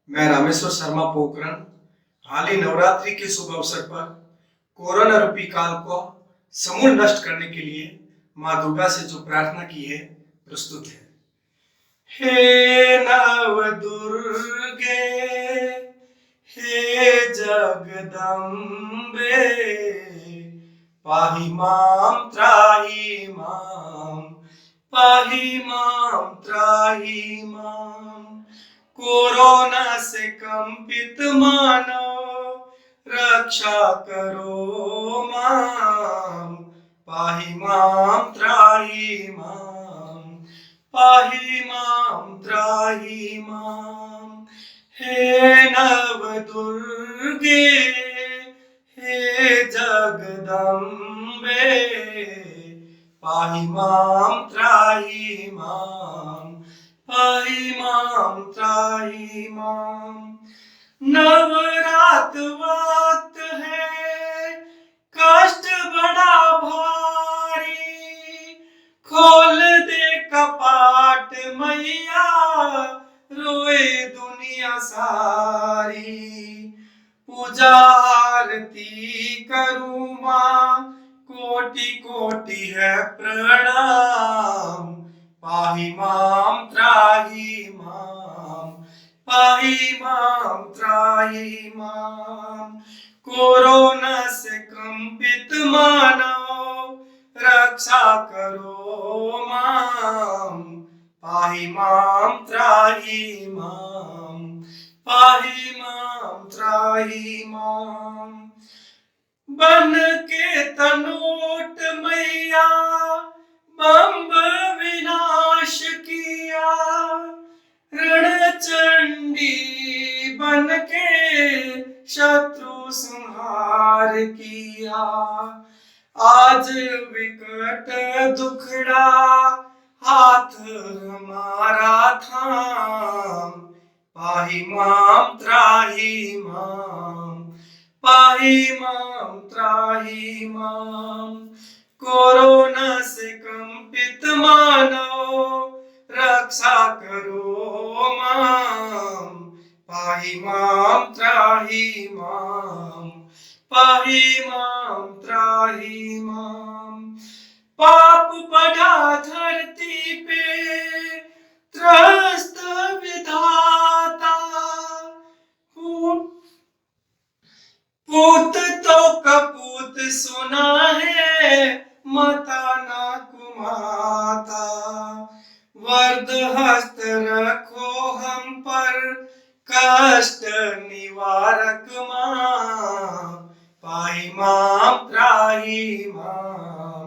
मैं रामेश्वर शर्मा पोखरण हाल ही नवरात्रि के शुभ अवसर पर कोरोना रूपी काल को समूल नष्ट करने के लिए मां दुर्गा से जो प्रार्थना की है प्रस्तुत है। हे नव दुर्गे, हे जगदम्बे, पाहि मां त्राहि मां, पाहि मां त्राहि मां। कोरोना से कंपित मानव रक्षा करो मां, पाहि मां त्राहि मां, पाहि मां त्राहि मां। हे नव दुर्गे, हे जगदम्बे, पाहि मां त्राहि मां, पाहि मां त्राहि मां। नवरात वक्त है कष्ट बड़ा भारी, खोल दे कपाट मैया रोए दुनिया सारी। पूजा आरती करूं मां कोटि कोटि है प्रणाम, पाहि मां त्राहि मां, पाहि मां त्राहि मां। कोरोना से कंपित मानव रक्षा करो मां, पाहि मां त्राहि मां, पाहि मां त्राहि मां। बन के तनोट मैया बम्ब विनाश किया, रणचंडी बन के शत्रु संहार किया। आज विकट दुखड़ा हाथ हमारा थाम, पाहि मां त्राहि मां, पाहि मां त्राहि मां। कोरोना से कंपित मानव रक्षा करो मां, पाहि मां त्राहि मां, पाहि मां त्राहि मां। पाप बढ़ा धरती पे त्रस्त विधाता, पूत तो कपूत सुना है माता ना कुमाता। वर्द हस्त रखो हम पर कष्ट निवारक मां, पाहि मां त्राहि मां,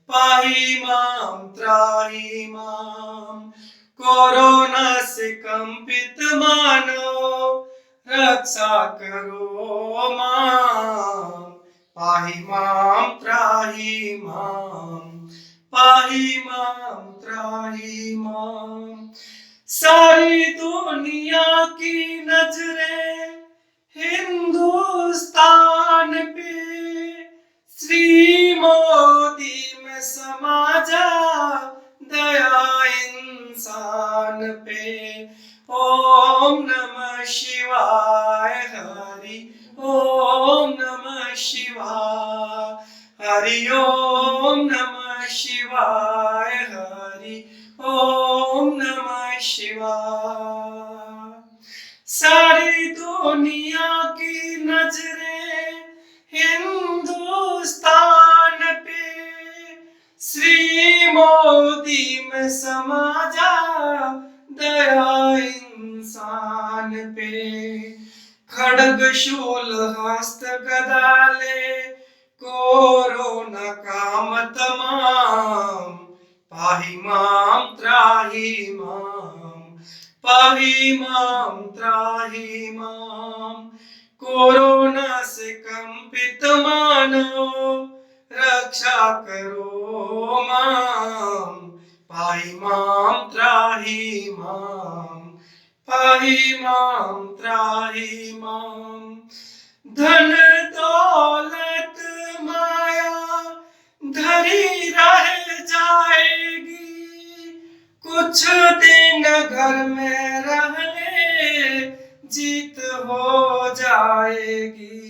पाहि मां त्राहि मां। कोरोना से कंपित मानव रक्षा करो मां, पाहि मां त्राहि मां, पाहि मां त्राहि मां। सारी दुनिया की नजरें हिंदुस्तान पे, श्री मोदी में समा जा दया इंसान पे। ओम नमः शिवाय हरि, ओम नमः शिवाय हरि, ओम नमः शिवाय हरि, ओम नमः शिवाय। सारी दुनिया की नजरें हिंदुस्तान पे, श्री मोदी में समा जा दया इंसान पे। खड्ग शूल हस्त गदाले कोरोना काम तमाम, पाहि माम त्राहि माम, पाहि माम त्राहि माम। कोरोना से कंपित मानो रक्षा करो माम, पाहि माम त्राहि माम, पाहि माम त्राहि माम। धन दौलत माया धरी रह जाएगी, कुछ दिन घर में रह ले जीत हो जाएगी।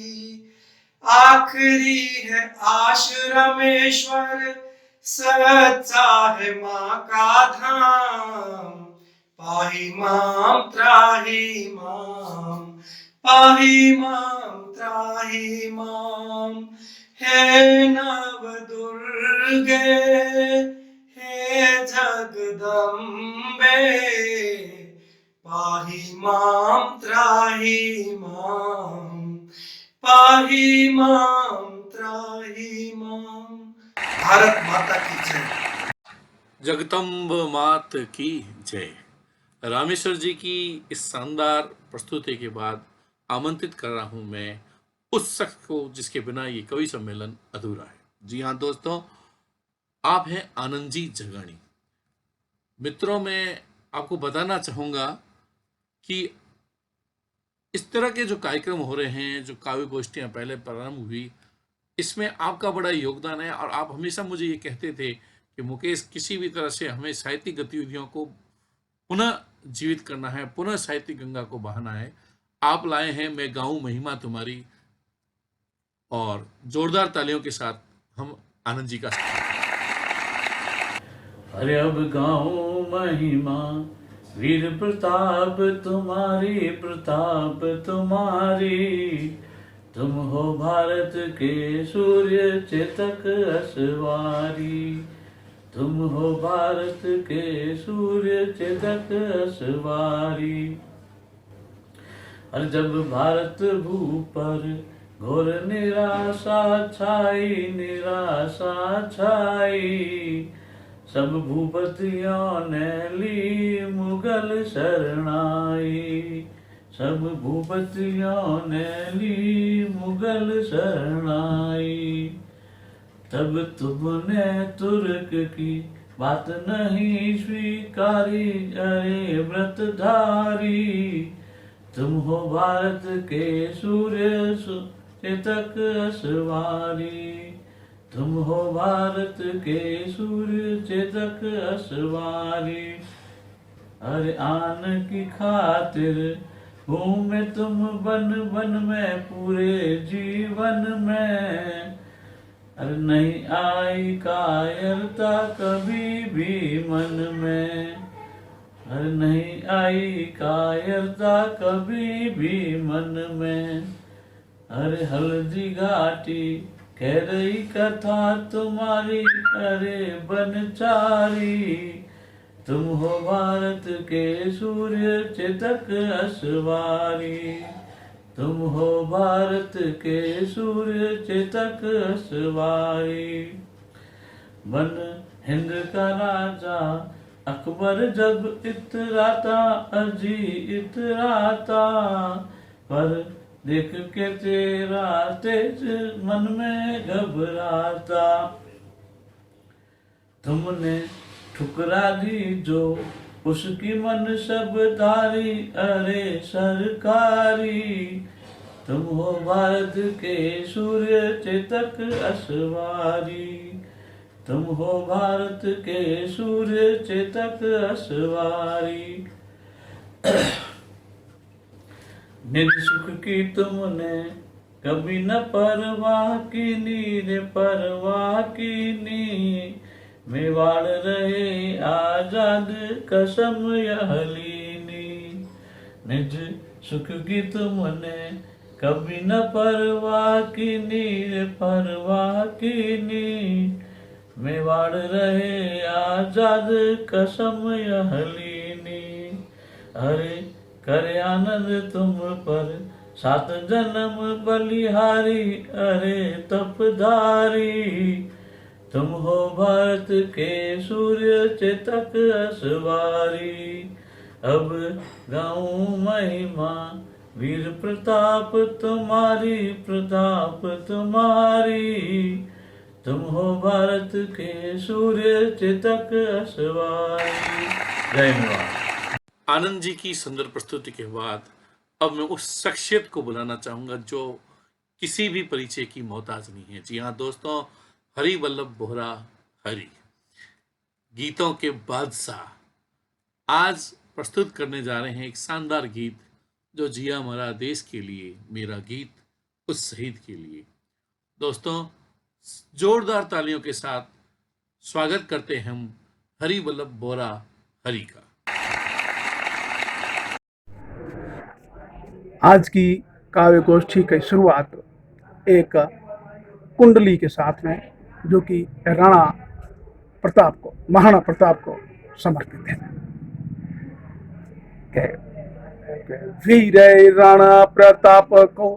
आखिरी है आश्रमेश्वर, सच्चा है माँ का धाम, पाहि माम त्राहि माम, पाहि माम त्राहि माम। हे नव दुर्गे हे जगदम्बे, पाहि माम त्राहि माम, पाहि माम त्राहि माम। भारत माता की जय। जगदम्ब मात की जय। रामेश्वर जी की इस शानदार प्रस्तुति के बाद आमंत्रित कर रहा हूं मैं उस शख्स को जिसके बिना ये कवि सम्मेलन अधूरा है। जी हाँ दोस्तों, आप हैं आनंद जी जगाणी। मित्रों, मैं आपको बताना चाहूँगा कि इस तरह के जो कार्यक्रम हो रहे हैं, जो काव्य गोष्ठियाँ पहले प्रारंभ हुई, इसमें आपका बड़ा योगदान है। और आप हमेशा मुझे ये कहते थे कि मुकेश, किसी भी तरह से हमें साहित्यिक गतिविधियों को पुनः जीवित करना है, पुनः साहित्यिक गंगा को बहाना है। आप लाए हैं मैं गाऊं महिमा तुम्हारी, और जोरदार तालियों के साथ हम आनंद जी का अरे अब गाऊं महिमा वीर प्रताप तुम्हारी, प्रताप तुम्हारी। तुम हो भारत के सूर्य चेतक असवारी, तुम हो भारत के सूर्य चेतक असवारी। और जब भारत भू पर घोर निराशा छाई, निराशा छाई, सब भूपतियों ने ली मुगल शरणाई, सब भूपतियों ने ली मुगल शरणाई। तब तुमने तुर्क की बात नहीं स्वीकारी, अरे व्रतधारी। तुम हो भारत के सूर्य चेतक असवारी, तुम हो भारत के सूर्य चेतक असवारी। अरे आन की खातिर हूँ मैं तुम बन बन में पूरे जीवन में। अरे नहीं आई कायरता कभी भी मन में, अरे नहीं आई कायरता कभी भी मन में। अरे हल्दी घाटी कह रही कथा तुम्हारी, अरे बनचारी। तुम हो भारत के सूर्य चेतक असवारी, तुम हो भारत के सूर्य चेतक असवारी। बन हिंद का राजा अकबर जब इतराता, अजी इतराता, पर देख के तेरा तेज मन में घबराता। तुमने ठुकरा दी जो उसकी मन सब धारी, अरे सरकारी। तुम हो भारत के सूर्य चेतक असवारी, तुम हो भारत के सूर्य चेतक असवारी। निज सुख की तुमने कभी न परवाह कीनी रे, परवाह कीनी। मेवाड़ रहे आजाद कसम यह लीनी। निज सुख की तुमने कभी न परवाह कीनी रे परवाह कीनी, मेवाड़ रहे आजाद कसम यह लीनी। अरे करे आनंद तुम पर 7 जन्म बलिहारी, अरे तपधारी तुम हो भारत के सूर्य चेतक असवारी। अब गाऊं महिमा वीर प्रताप तुम्हारी, प्रताप तुम्हारी तुम हो भारत के सूर्य चेतक असवारी। जय मेवाड़। आनंद जी की सुंदर प्रस्तुति के बाद अब मैं उस शख्सियत को बुलाना चाहूंगा जो किसी भी परिचय की मोहताज नहीं है। जी हाँ दोस्तों, हरि वल्लभ बोहरा हरि, गीतों के बादशाह, आज प्रस्तुत करने जा रहे हैं एक शानदार गीत जो जिया मरा देश के लिए, मेरा गीत उस शहीद के लिए। दोस्तों, जोरदार तालियों के साथ स्वागत करते हैं हम हरि वल्लभ बोहरा हरि का। आज की काव्य गोष्ठी की शुरुआत एक कुंडली के साथ में, जो कि राणा प्रताप को, महाराणा प्रताप को समर्पित है। वीर राणा प्रताप को,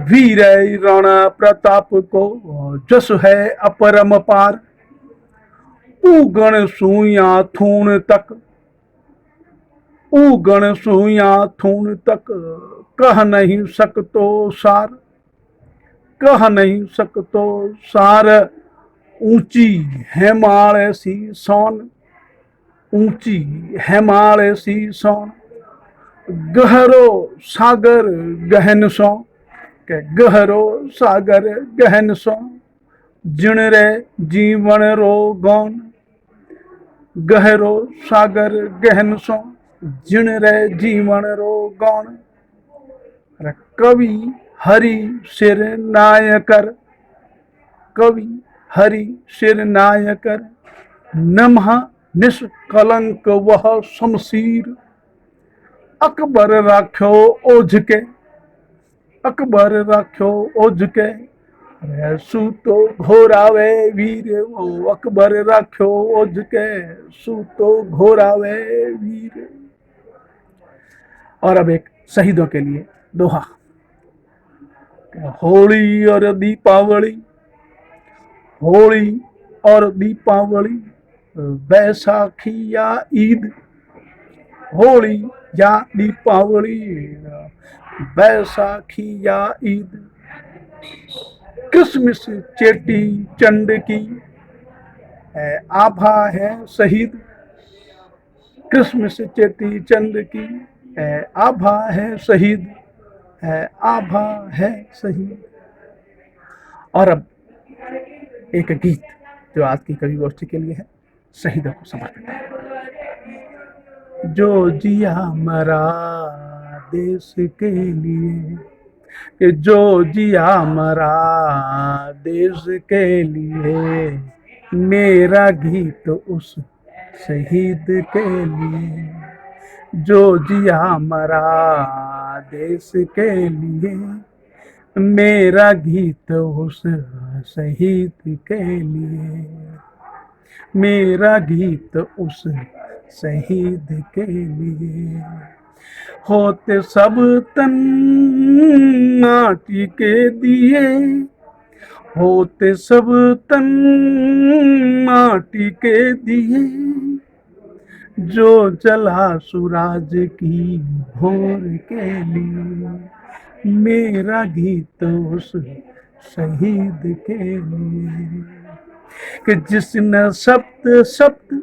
वीर राणा प्रताप को जस है अपरम पार, उगण सुया थूण तक, उगण सुया थूण तक कह नहीं सकतो सार, कह नहीं सकतो सार। ऊंची हेमाल सी सोन, ऊंची हेमाल सी सोन, गहरो सागर गहन सो, के गहरो सागर गहन सो, जिण रे जीवन रो गौन, गहरो सागर गहन सो, जिण रे जीवन रो गौन। कवि हरि सिर नायकर, कवि हरि सिर नायकर, नमः निष्कलंक वह शमशीर, अकबर राख्यो ओझ के, अकबर राख्यो ओझ के, सूतो घोरावे वीर, वो अकबर राख्यो ओझ के, सूतो घोरावे वीर। और अब एक शहीदों के लिए दोहा। होली और दीपावली, होली और दीपावली, बैसाखी या ईद, होली या दीपावली, बैसाखी या ईद, क्रिसमस चेटी चंड की, आभा है शहीद, क्रिसमस चेटी चंड की, आभा है शहीद, आभा है शहीद। और अब एक गीत जो आज की कवि गोष्ठी के लिए है, शहीदों को समर्पित है। जो जिया मरा देश के लिए, कि जो जिया मरा देश के लिए, मेरा गीत उस शहीद के लिए। जो जिया मरा देश के लिए, मेरा गीत उस शहीद के लिए, मेरा गीत उस शहीद के लिए। होते सब तन माटी के दिए, होते सब तन माटी के दिए, जो जला सुराज की भोर के लिए, मेरा गीत उस शहीद के लिए। कि जिसने शब्द शब्द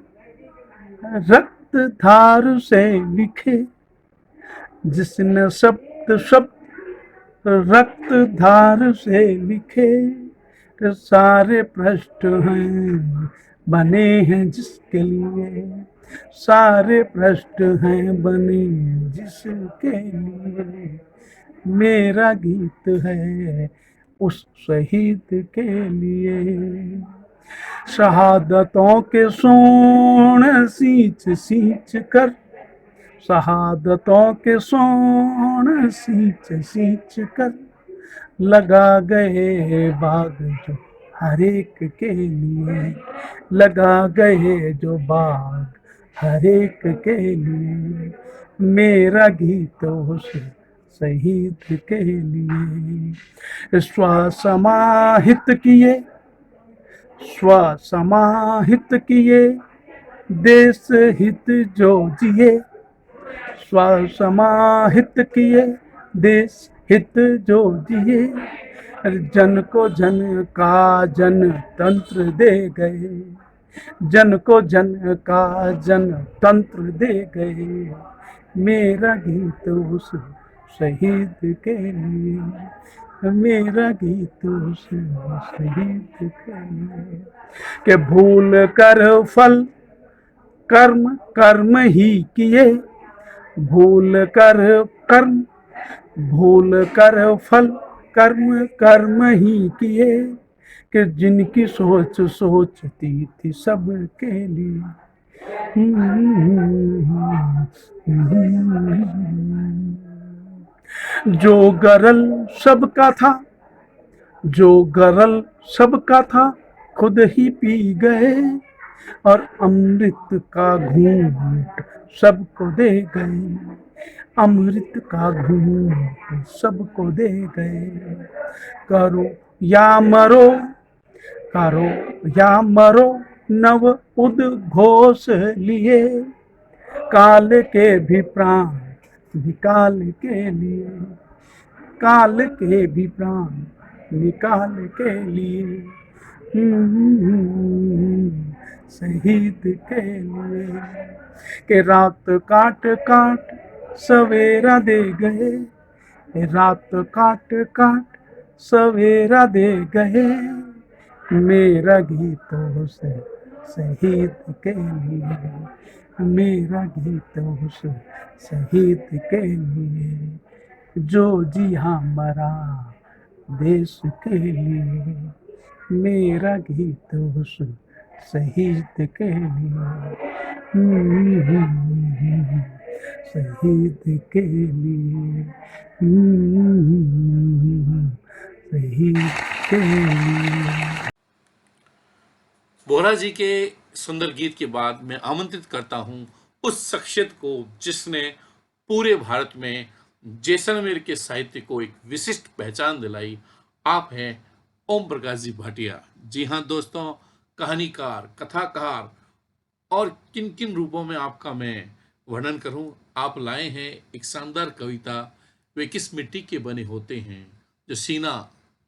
रक्त धार से लिखे, जिसने शब्द शब्द रक्त धार से लिखे, सारे पृष्ठ हैं बने हैं जिसके लिए, सारे पृष्ठ हैं बने जिसके लिए, मेरा गीत है उस शहीद के लिए। शहादतों के सोन सींच सींच कर, शहादतों के सोन सींच सींच कर लगा गए बाग जो हर एक के लिए, लगा गए जो बाग हर एक के लिए, मेरा गीत उस शहीद के लिए। स्वसमाहित किए, स्वसमाहित किए, देश हित जो जिए, स्वसमाहित किए, देश हित जो जिए, जन को जन का जनतंत्र दे गए, जन को जन का जनतंत्र दे गए, मेरा गीत उस शहीद के लिए, मेरा गीत उस शहीद के लिए। कि भूल कर फल कर्म कर्म ही किए, भूल कर कर्म, भूल कर फल कर्म कर्म ही किए, कि जिनकी सोच सोचती थी सबके लिए। जो गरल सबका था, जो गरल सबका था, खुद ही पी गए, और अमृत का घूंट सबको दे गए, अमृत का घूंट सबको दे गए। करो या मरो, करो या मरो, नव उद्घोष लिए, काल के भी प्राण निकाल के लिए, काल के भी प्राण निकाल के लिए, शहीद के लिए। कि रात काट काट सवेरा दे गए, रात काट काट सवेरा दे गए, मेरा गीत उस शहीद के लिए, मेरा गीत उस शहीद के लिए, जो जिया मरा देश के लिए, मेरा गीत उस शहीद के लिए, शहीद के लिए, शहीद के लिए। बोहरा जी के सुंदर गीत के बाद मैं आमंत्रित करता हूं उस शख्सियत को जिसने पूरे भारत में जैसलमेर के साहित्य को एक विशिष्ट पहचान दिलाई। आप हैं ओम प्रकाश जी भाटिया। जी हाँ दोस्तों, कहानीकार, कथाकार और किन किन रूपों में आपका मैं वर्णन करूं। आप लाए हैं एक शानदार कविता, वे किस मिट्टी के बने होते हैं जो सीना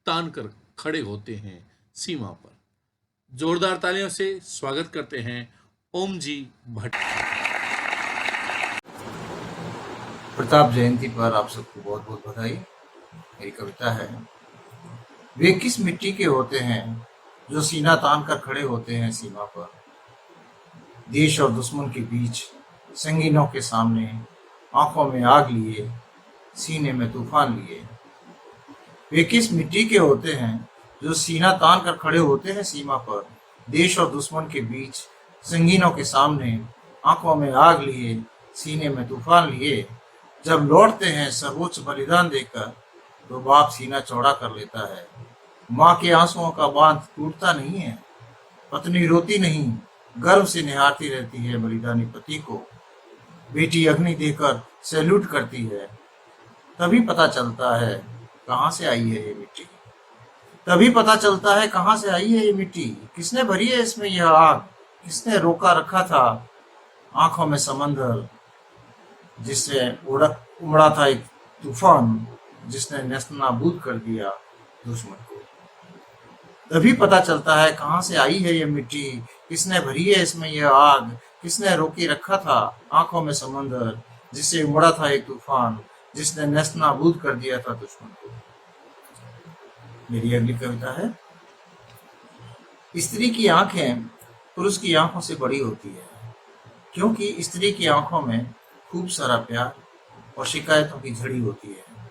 तान कर खड़े होते हैं सीमा पर। जोरदार तालियों से स्वागत करते हैं ओम जी भट्ट। प्रताप जयंती पर आप सबको बहुत बहुत बधाई। मेरी कविता है, वे किस मिट्टी के होते हैं जो सीना तान कर खड़े होते हैं सीमा पर, देश और दुश्मन के बीच संगीनों के सामने, आंखों में आग लिए, सीने में तूफान लिए। वे किस मिट्टी के होते हैं जो सीना तान कर खड़े होते हैं सीमा पर, देश और दुश्मन के बीच संगीनों के सामने, आंखों में आग लिए, सीने में तूफान लिए। जब लौटते हैं सर्वोच्च बलिदान देकर, तो बाप सीना चौड़ा कर लेता है। माँ के आंसुओं का बांध टूटता नहीं है, पत्नी रोती नहीं, गर्व से निहारती रहती है बलिदानी पति को। बेटी अग्नि देकर सैल्यूट करती है। तभी पता चलता है कहाँ से आई है ये मिट्टी, तभी पता चलता है कहाँ से आई है ये मिट्टी। किसने भरी है इसमें यह आग, किसने रोका रखा था आंखों में समंदर, जिससे उमड़ा था एक तूफान, जिसने नेस्तनाबूद कर दिया दुश्मन को। तभी पता चलता है कहाँ से आई है ये मिट्टी, किसने भरी है इसमें यह आग, किसने रोकी रखा था आंखों में समंदर, जिससे उमड़ा था एक तूफान, जिसने नेस्तनाबूद कर दिया था दुश्मन को। मेरी अगली कविता है, स्त्री की आंखें पुरुष की आंखों से बड़ी होती है, क्योंकि स्त्री की आंखों में खूब सारा प्यार और शिकायतों की झड़ी होती है।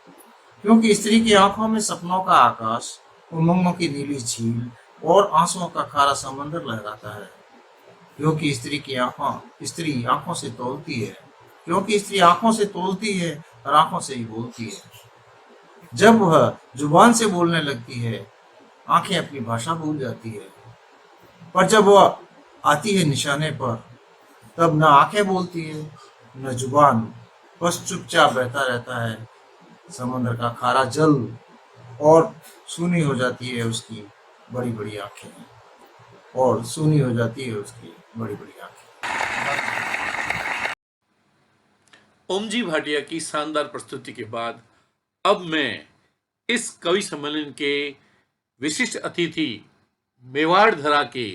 क्योंकि स्त्री की आंखों में सपनों का आकाश, उमंगों की नीली झील और आंसुओं का खारा समंदर लहराता है। क्योंकि स्त्री आंखों से तौलती है, क्योंकि स्त्री आंखों से तोलती है और आंखों से ही बोलती है। जब वह जुबान से बोलने लगती है, आंखें अपनी भाषा भूल जाती है, पर जब वह आती है निशाने पर, तब न आंखें बोलती है न जुबान, बस चुपचाप बहता रहता है समंदर का खारा जल, और सूनी हो जाती है उसकी बड़ी बड़ी आंखें, और सूनी हो जाती है उसकी बड़ी बड़ी आंखें। ओम जी भाटिया की शानदार प्रस्तुति के बाद अब मैं इस कवि सम्मेलन के विशिष्ट अतिथि, मेवाड़ धरा के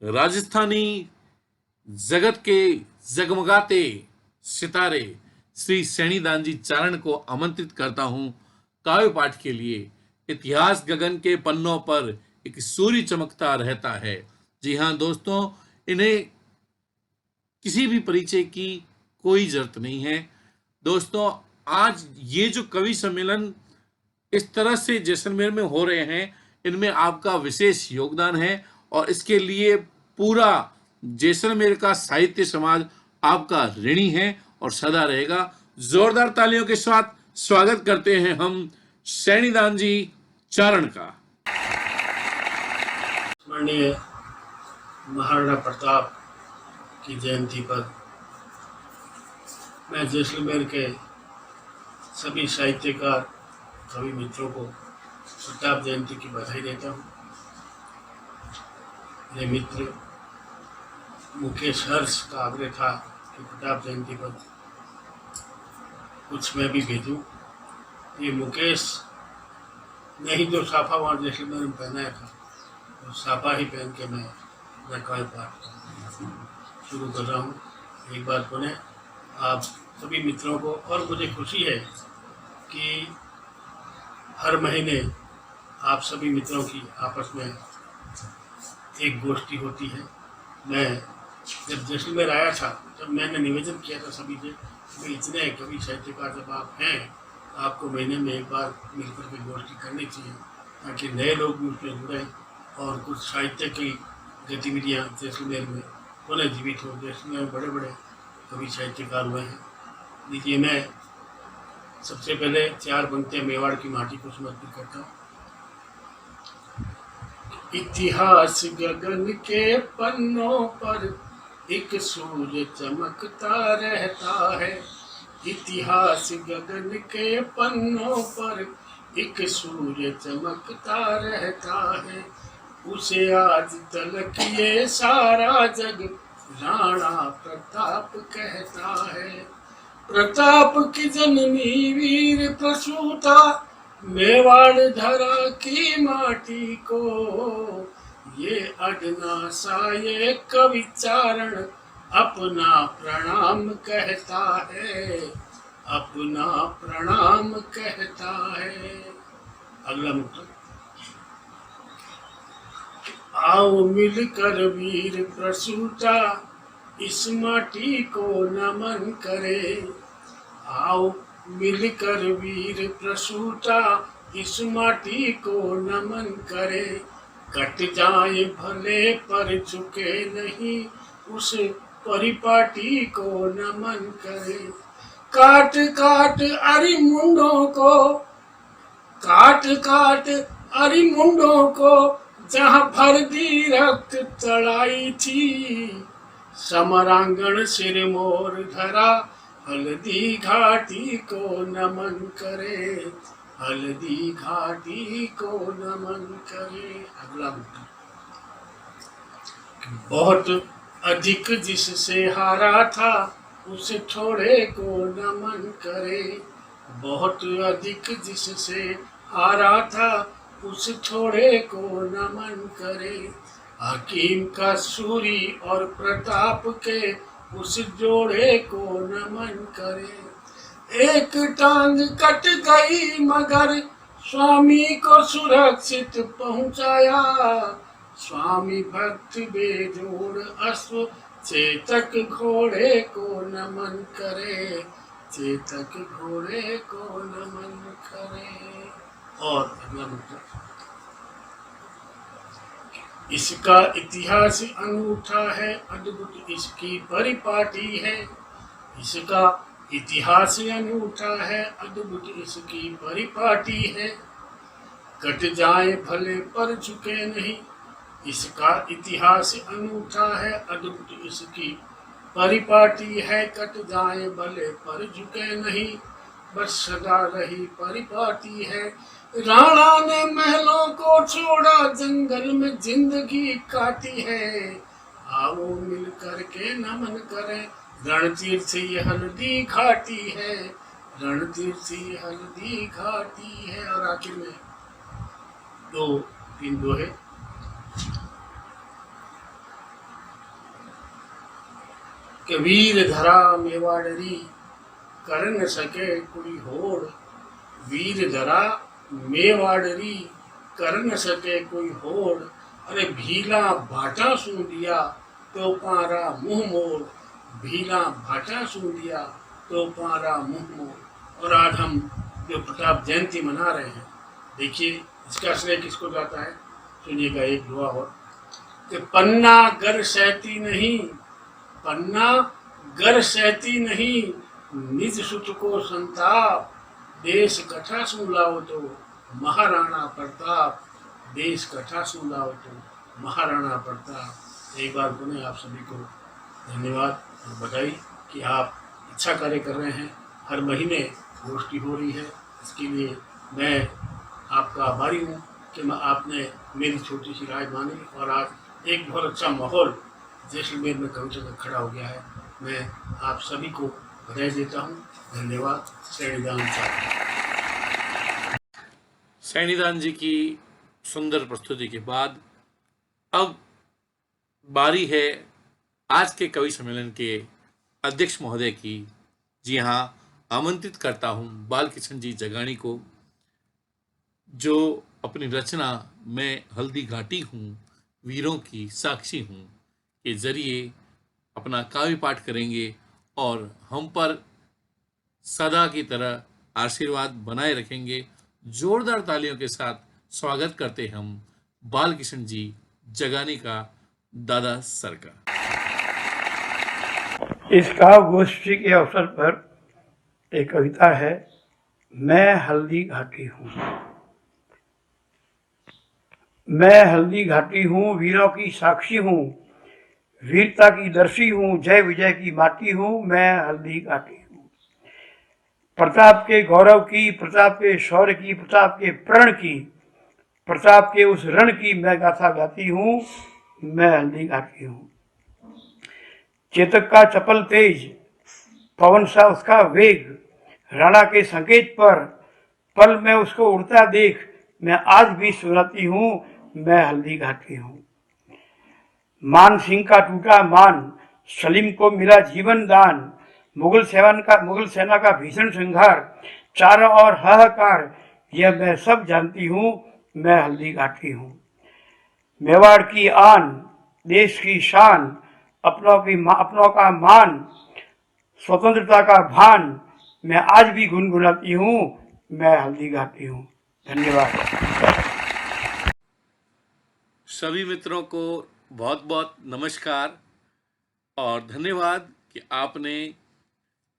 राजस्थानी जगत के जगमगाते सितारे श्री सैनीदान जी चारण को आमंत्रित करता हूं काव्य पाठ के लिए। इतिहास गगन के पन्नों पर एक सूर्य चमकता रहता है। जी हाँ दोस्तों, इन्हें किसी भी परिचय की कोई जरूरत नहीं है। दोस्तों, आज ये जो कवि सम्मेलन इस तरह से जैसलमेर में हो रहे हैं, इनमें आपका विशेष योगदान है और इसके लिए पूरा जैसलमेर का साहित्य समाज आपका ऋणी है और सदा रहेगा। जोरदार तालियों के साथ स्वागत करते हैं हम सैनीदान जी चारण का। स्मरणीय महाराणा प्रताप की जयंती पर मैं जैसलमेर के सभी साहित्यकार कवि मित्रों को प्रताप जयंती की बधाई देता हूँ। मेरे मित्र मुकेश हर्ष का आग्रह था कि प्रताप जयंती पर कुछ मैं भी भेजूँ। ये मुकेश ने ही जो साफा वहाँ जैसलमेर में पहनाया था, वो साफा ही पहन के मैं अपना काव्य पाठ शुरू कर रहा हूँ। एक बार पुनः आप सभी मित्रों को, और मुझे खुशी है कि हर महीने आप सभी मित्रों की आपस में एक गोष्ठी होती है। मैं जब जैसलमेर आया था, तब मैंने निवेदन किया था सभी से कि इतने कवि साहित्यकार जब आप हैं, आपको महीने में एक बार मिलकर के गोष्ठी करनी चाहिए, ताकि नए लोग भी उसमें जुड़ें और कुछ साहित्य की गतिविधियाँ जैसलमेर में पुनः जीवित हो। जैसलमेर में बड़े बड़े कवि साहित्यकार हुए हैं। देखिए, मैं सबसे पहले 4 पंक्तियाँ मेवाड़ की माटी को समर्पित करता हूँ। इतिहास गगन के पन्नों पर एक सूर्य चमकता रहता है। इतिहास गगन के पन्नों पर एक सूर्य चमकता रहता है। उसे आज तलक ये सारा जग राणा प्रताप कहता है। प्रताप की जननी वीर प्रसूता, मेवाड़ धरा की माटी को ये अडना सा ये कवि चारण अपना प्रणाम कहता है, अपना प्रणाम कहता है। अगला मुक्तक। आओ मिलकर वीर प्रसूता इस माटी को नमन करे। आओ मिलकर वीर प्रसूता इस माटी को नमन करे। कट जाए भले पर झुके नहीं उस परिपाटी को नमन करे। काट काट अरि मुंडों को, काट काट अरि मुंडों को जहाँ भर दी रक्त चढ़ाई थी। समरांगण सिर मोर धरा हल्दी घाटी को नमन करे, हल्दी घाटी को नमन करे। अगला मुद्दा। बहुत अधिक जिससे हारा था उस थोड़े को नमन करे। बहुत अधिक जिससे हारा था उस थोड़े को नमन करे। हकीम का सूरी और प्रताप के उस जोड़े को नमन करे। एक टांग कट गई मगर स्वामी को सुरक्षित पहुंचाया। स्वामी भक्त बेजोड़ अश्व चेतक घोड़े को नमन करे, चेतक घोड़े को नमन करे। और अगला मुद्दा। इसका इतिहास अनूठा है, अद्भुत इसकी परिपाटी है। इसका इतिहास अनूठा है, अद्भुत इसकी परिपाटी है। कट जाए भले पर झुके नहीं, इसका इतिहास अनूठा है, अद्भुत इसकी परिपाटी है। कट जाए भले पर झुके नहीं, बस सदा रही परिपाटी है। राणा ने महलों को छोड़ा, जंगल में जिंदगी काटी है। आओ मिल करके नमन करें, रणतीर्थ ये हल्दी घाटी है, रणतीर्थ ये हल्दी घाटी है। और आखिर में 2-3 दोहे। वीर धरा मेवाड़री, कर न सके कोई होड़। वीर धरा मेवाड़री, कर न सके कोई होड़। अरे भीला भाटा सू दिया, तो पारा मुंह मोड़। भीला भाटा सू दिया, तो पारा मुंह मोड़। और आज हम जो प्रताप जयंती मना रहे हैं, देखिए इसका श्रेय किसको जाता है। सुनिएगा एक दुआ और कि पन्ना गर सहती नहीं, पन्ना गर सहती नहीं, निज सुत को संताप। देश कथा सु लाओ तो महाराणा प्रताप, देश कथा सु लाओ तो महाराणा प्रताप। एक बार पुनः आप सभी को धन्यवाद और बधाई कि आप अच्छा कार्य कर रहे हैं। हर महीने गोष्ठी हो रही है, इसके लिए मैं आपका आभारी हूँ कि आपने मेरी छोटी सी राय मानी और आज एक बहुत अच्छा माहौल जैसलमेर में कविता में खड़ा हो गया है। मैं आप सभी को बधाई देता हूँ। धन्यवाद। सैनिदान साहब। सैनिदान जी की सुंदर प्रस्तुति के बाद अब बारी है आज के कवि सम्मेलन के अध्यक्ष महोदय की। जी हाँ, आमंत्रित करता हूँ बालकिशन जी जगानी को, जो अपनी रचना मैं हल्दी घाटी हूँ, वीरों की साक्षी हूँ के जरिए अपना काव्य पाठ करेंगे और हम पर सदा की तरह आशीर्वाद बनाए रखेंगे। जोरदार तालियों के साथ स्वागत करते हम बालकिशन जी जगानी का, दादा सर का। इस काव्य गोष्ठी के अवसर पर एक कविता है, मैं हल्दी घाटी हूँ। मैं हल्दी घाटी हूँ, वीरों की साक्षी हूँ, वीरता की दर्शी हूँ, जय विजय की माटी हूँ। मैं हल्दी घाटी हूँ। प्रताप के गौरव की, प्रताप के शौर्य की, प्रताप के प्रण की, प्रताप के उस रण की मैं गाथा गाती हूँ। मैं हल्दी घाटी हूँ। चेतक का चपल तेज, पवन सा उसका वेग, राणा के संकेत पर पल में उसको उड़ता देख मैं आज भी सुनाती हूँ। मैं हल्दी घाटी हूँ। मान सिंह का टूटा मान, सलीम को मिला जीवन दान, मुगल सेना का भीषण संहार, चारों ओर हाहाकार, यह मैं सब जानती हूँ। मैं हल्दी घाटी हूँ। मेवाड़ की आन, देश की शान, अपनों का मान, स्वतंत्रता का भान, मैं आज भी गुनगुनाती हूँ। मैं हल्दी घाटी हूँ। धन्यवाद। सभी मित्रों को बहुत बहुत नमस्कार और धन्यवाद कि आपने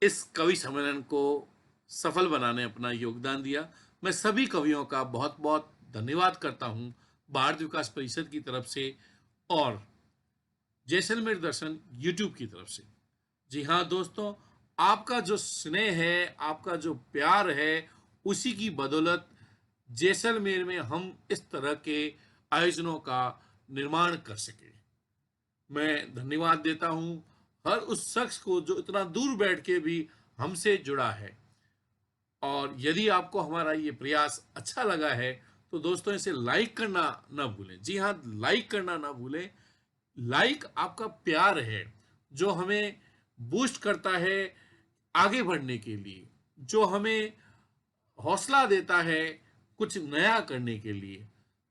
इस कवि सम्मेलन को सफल बनाने अपना योगदान दिया। मैं सभी कवियों का बहुत बहुत धन्यवाद करता हूं भारत विकास परिषद की तरफ से और जैसलमेर दर्शन यूट्यूब की तरफ से। जी हाँ दोस्तों, आपका जो स्नेह है, आपका जो प्यार है, उसी की बदौलत जैसलमेर में हम इस तरह के आयोजनों का निर्माण कर सके। मैं धन्यवाद देता हूं हर उस शख्स को जो इतना दूर बैठ के भी हमसे जुड़ा है। और यदि आपको हमारा ये प्रयास अच्छा लगा है तो दोस्तों इसे लाइक करना ना भूलें। जी हाँ, लाइक करना ना भूलें। लाइक आपका प्यार है जो हमें बूस्ट करता है आगे बढ़ने के लिए, जो हमें हौसला देता है कुछ नया करने के लिए।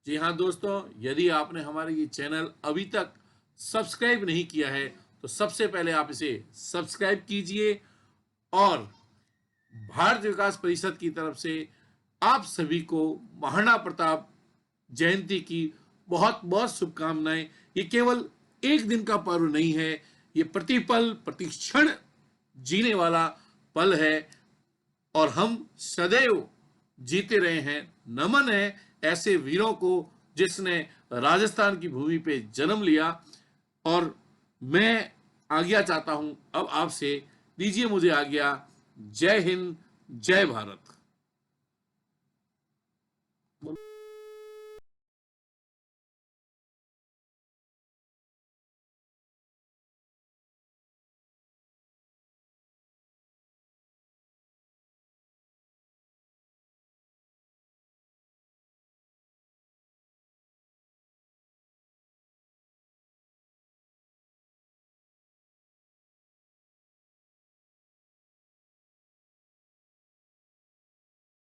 जी हाँ दोस्तों, यदि आपने हमारे ये चैनल अभी तक सब्सक्राइब नहीं किया है तो सबसे पहले आप इसे सब्सक्राइब कीजिए और भारत विकास परिषद की तरफ से आप सभी को महाराणा प्रताप जयंती की बहुत बहुत शुभकामनाएं। ये केवल एक दिन का पर्व नहीं है, ये प्रतिपल प्रतिक्षण जीने वाला पल है और हम सदैव जीते रहे हैं। नमन है ऐसे वीरों को जिसने राजस्थान की भूमि पे जन्म लिया। और मैं आज्ञा चाहता हूं अब आपसे, दीजिए मुझे आज्ञा। जय हिंद, जय भारत।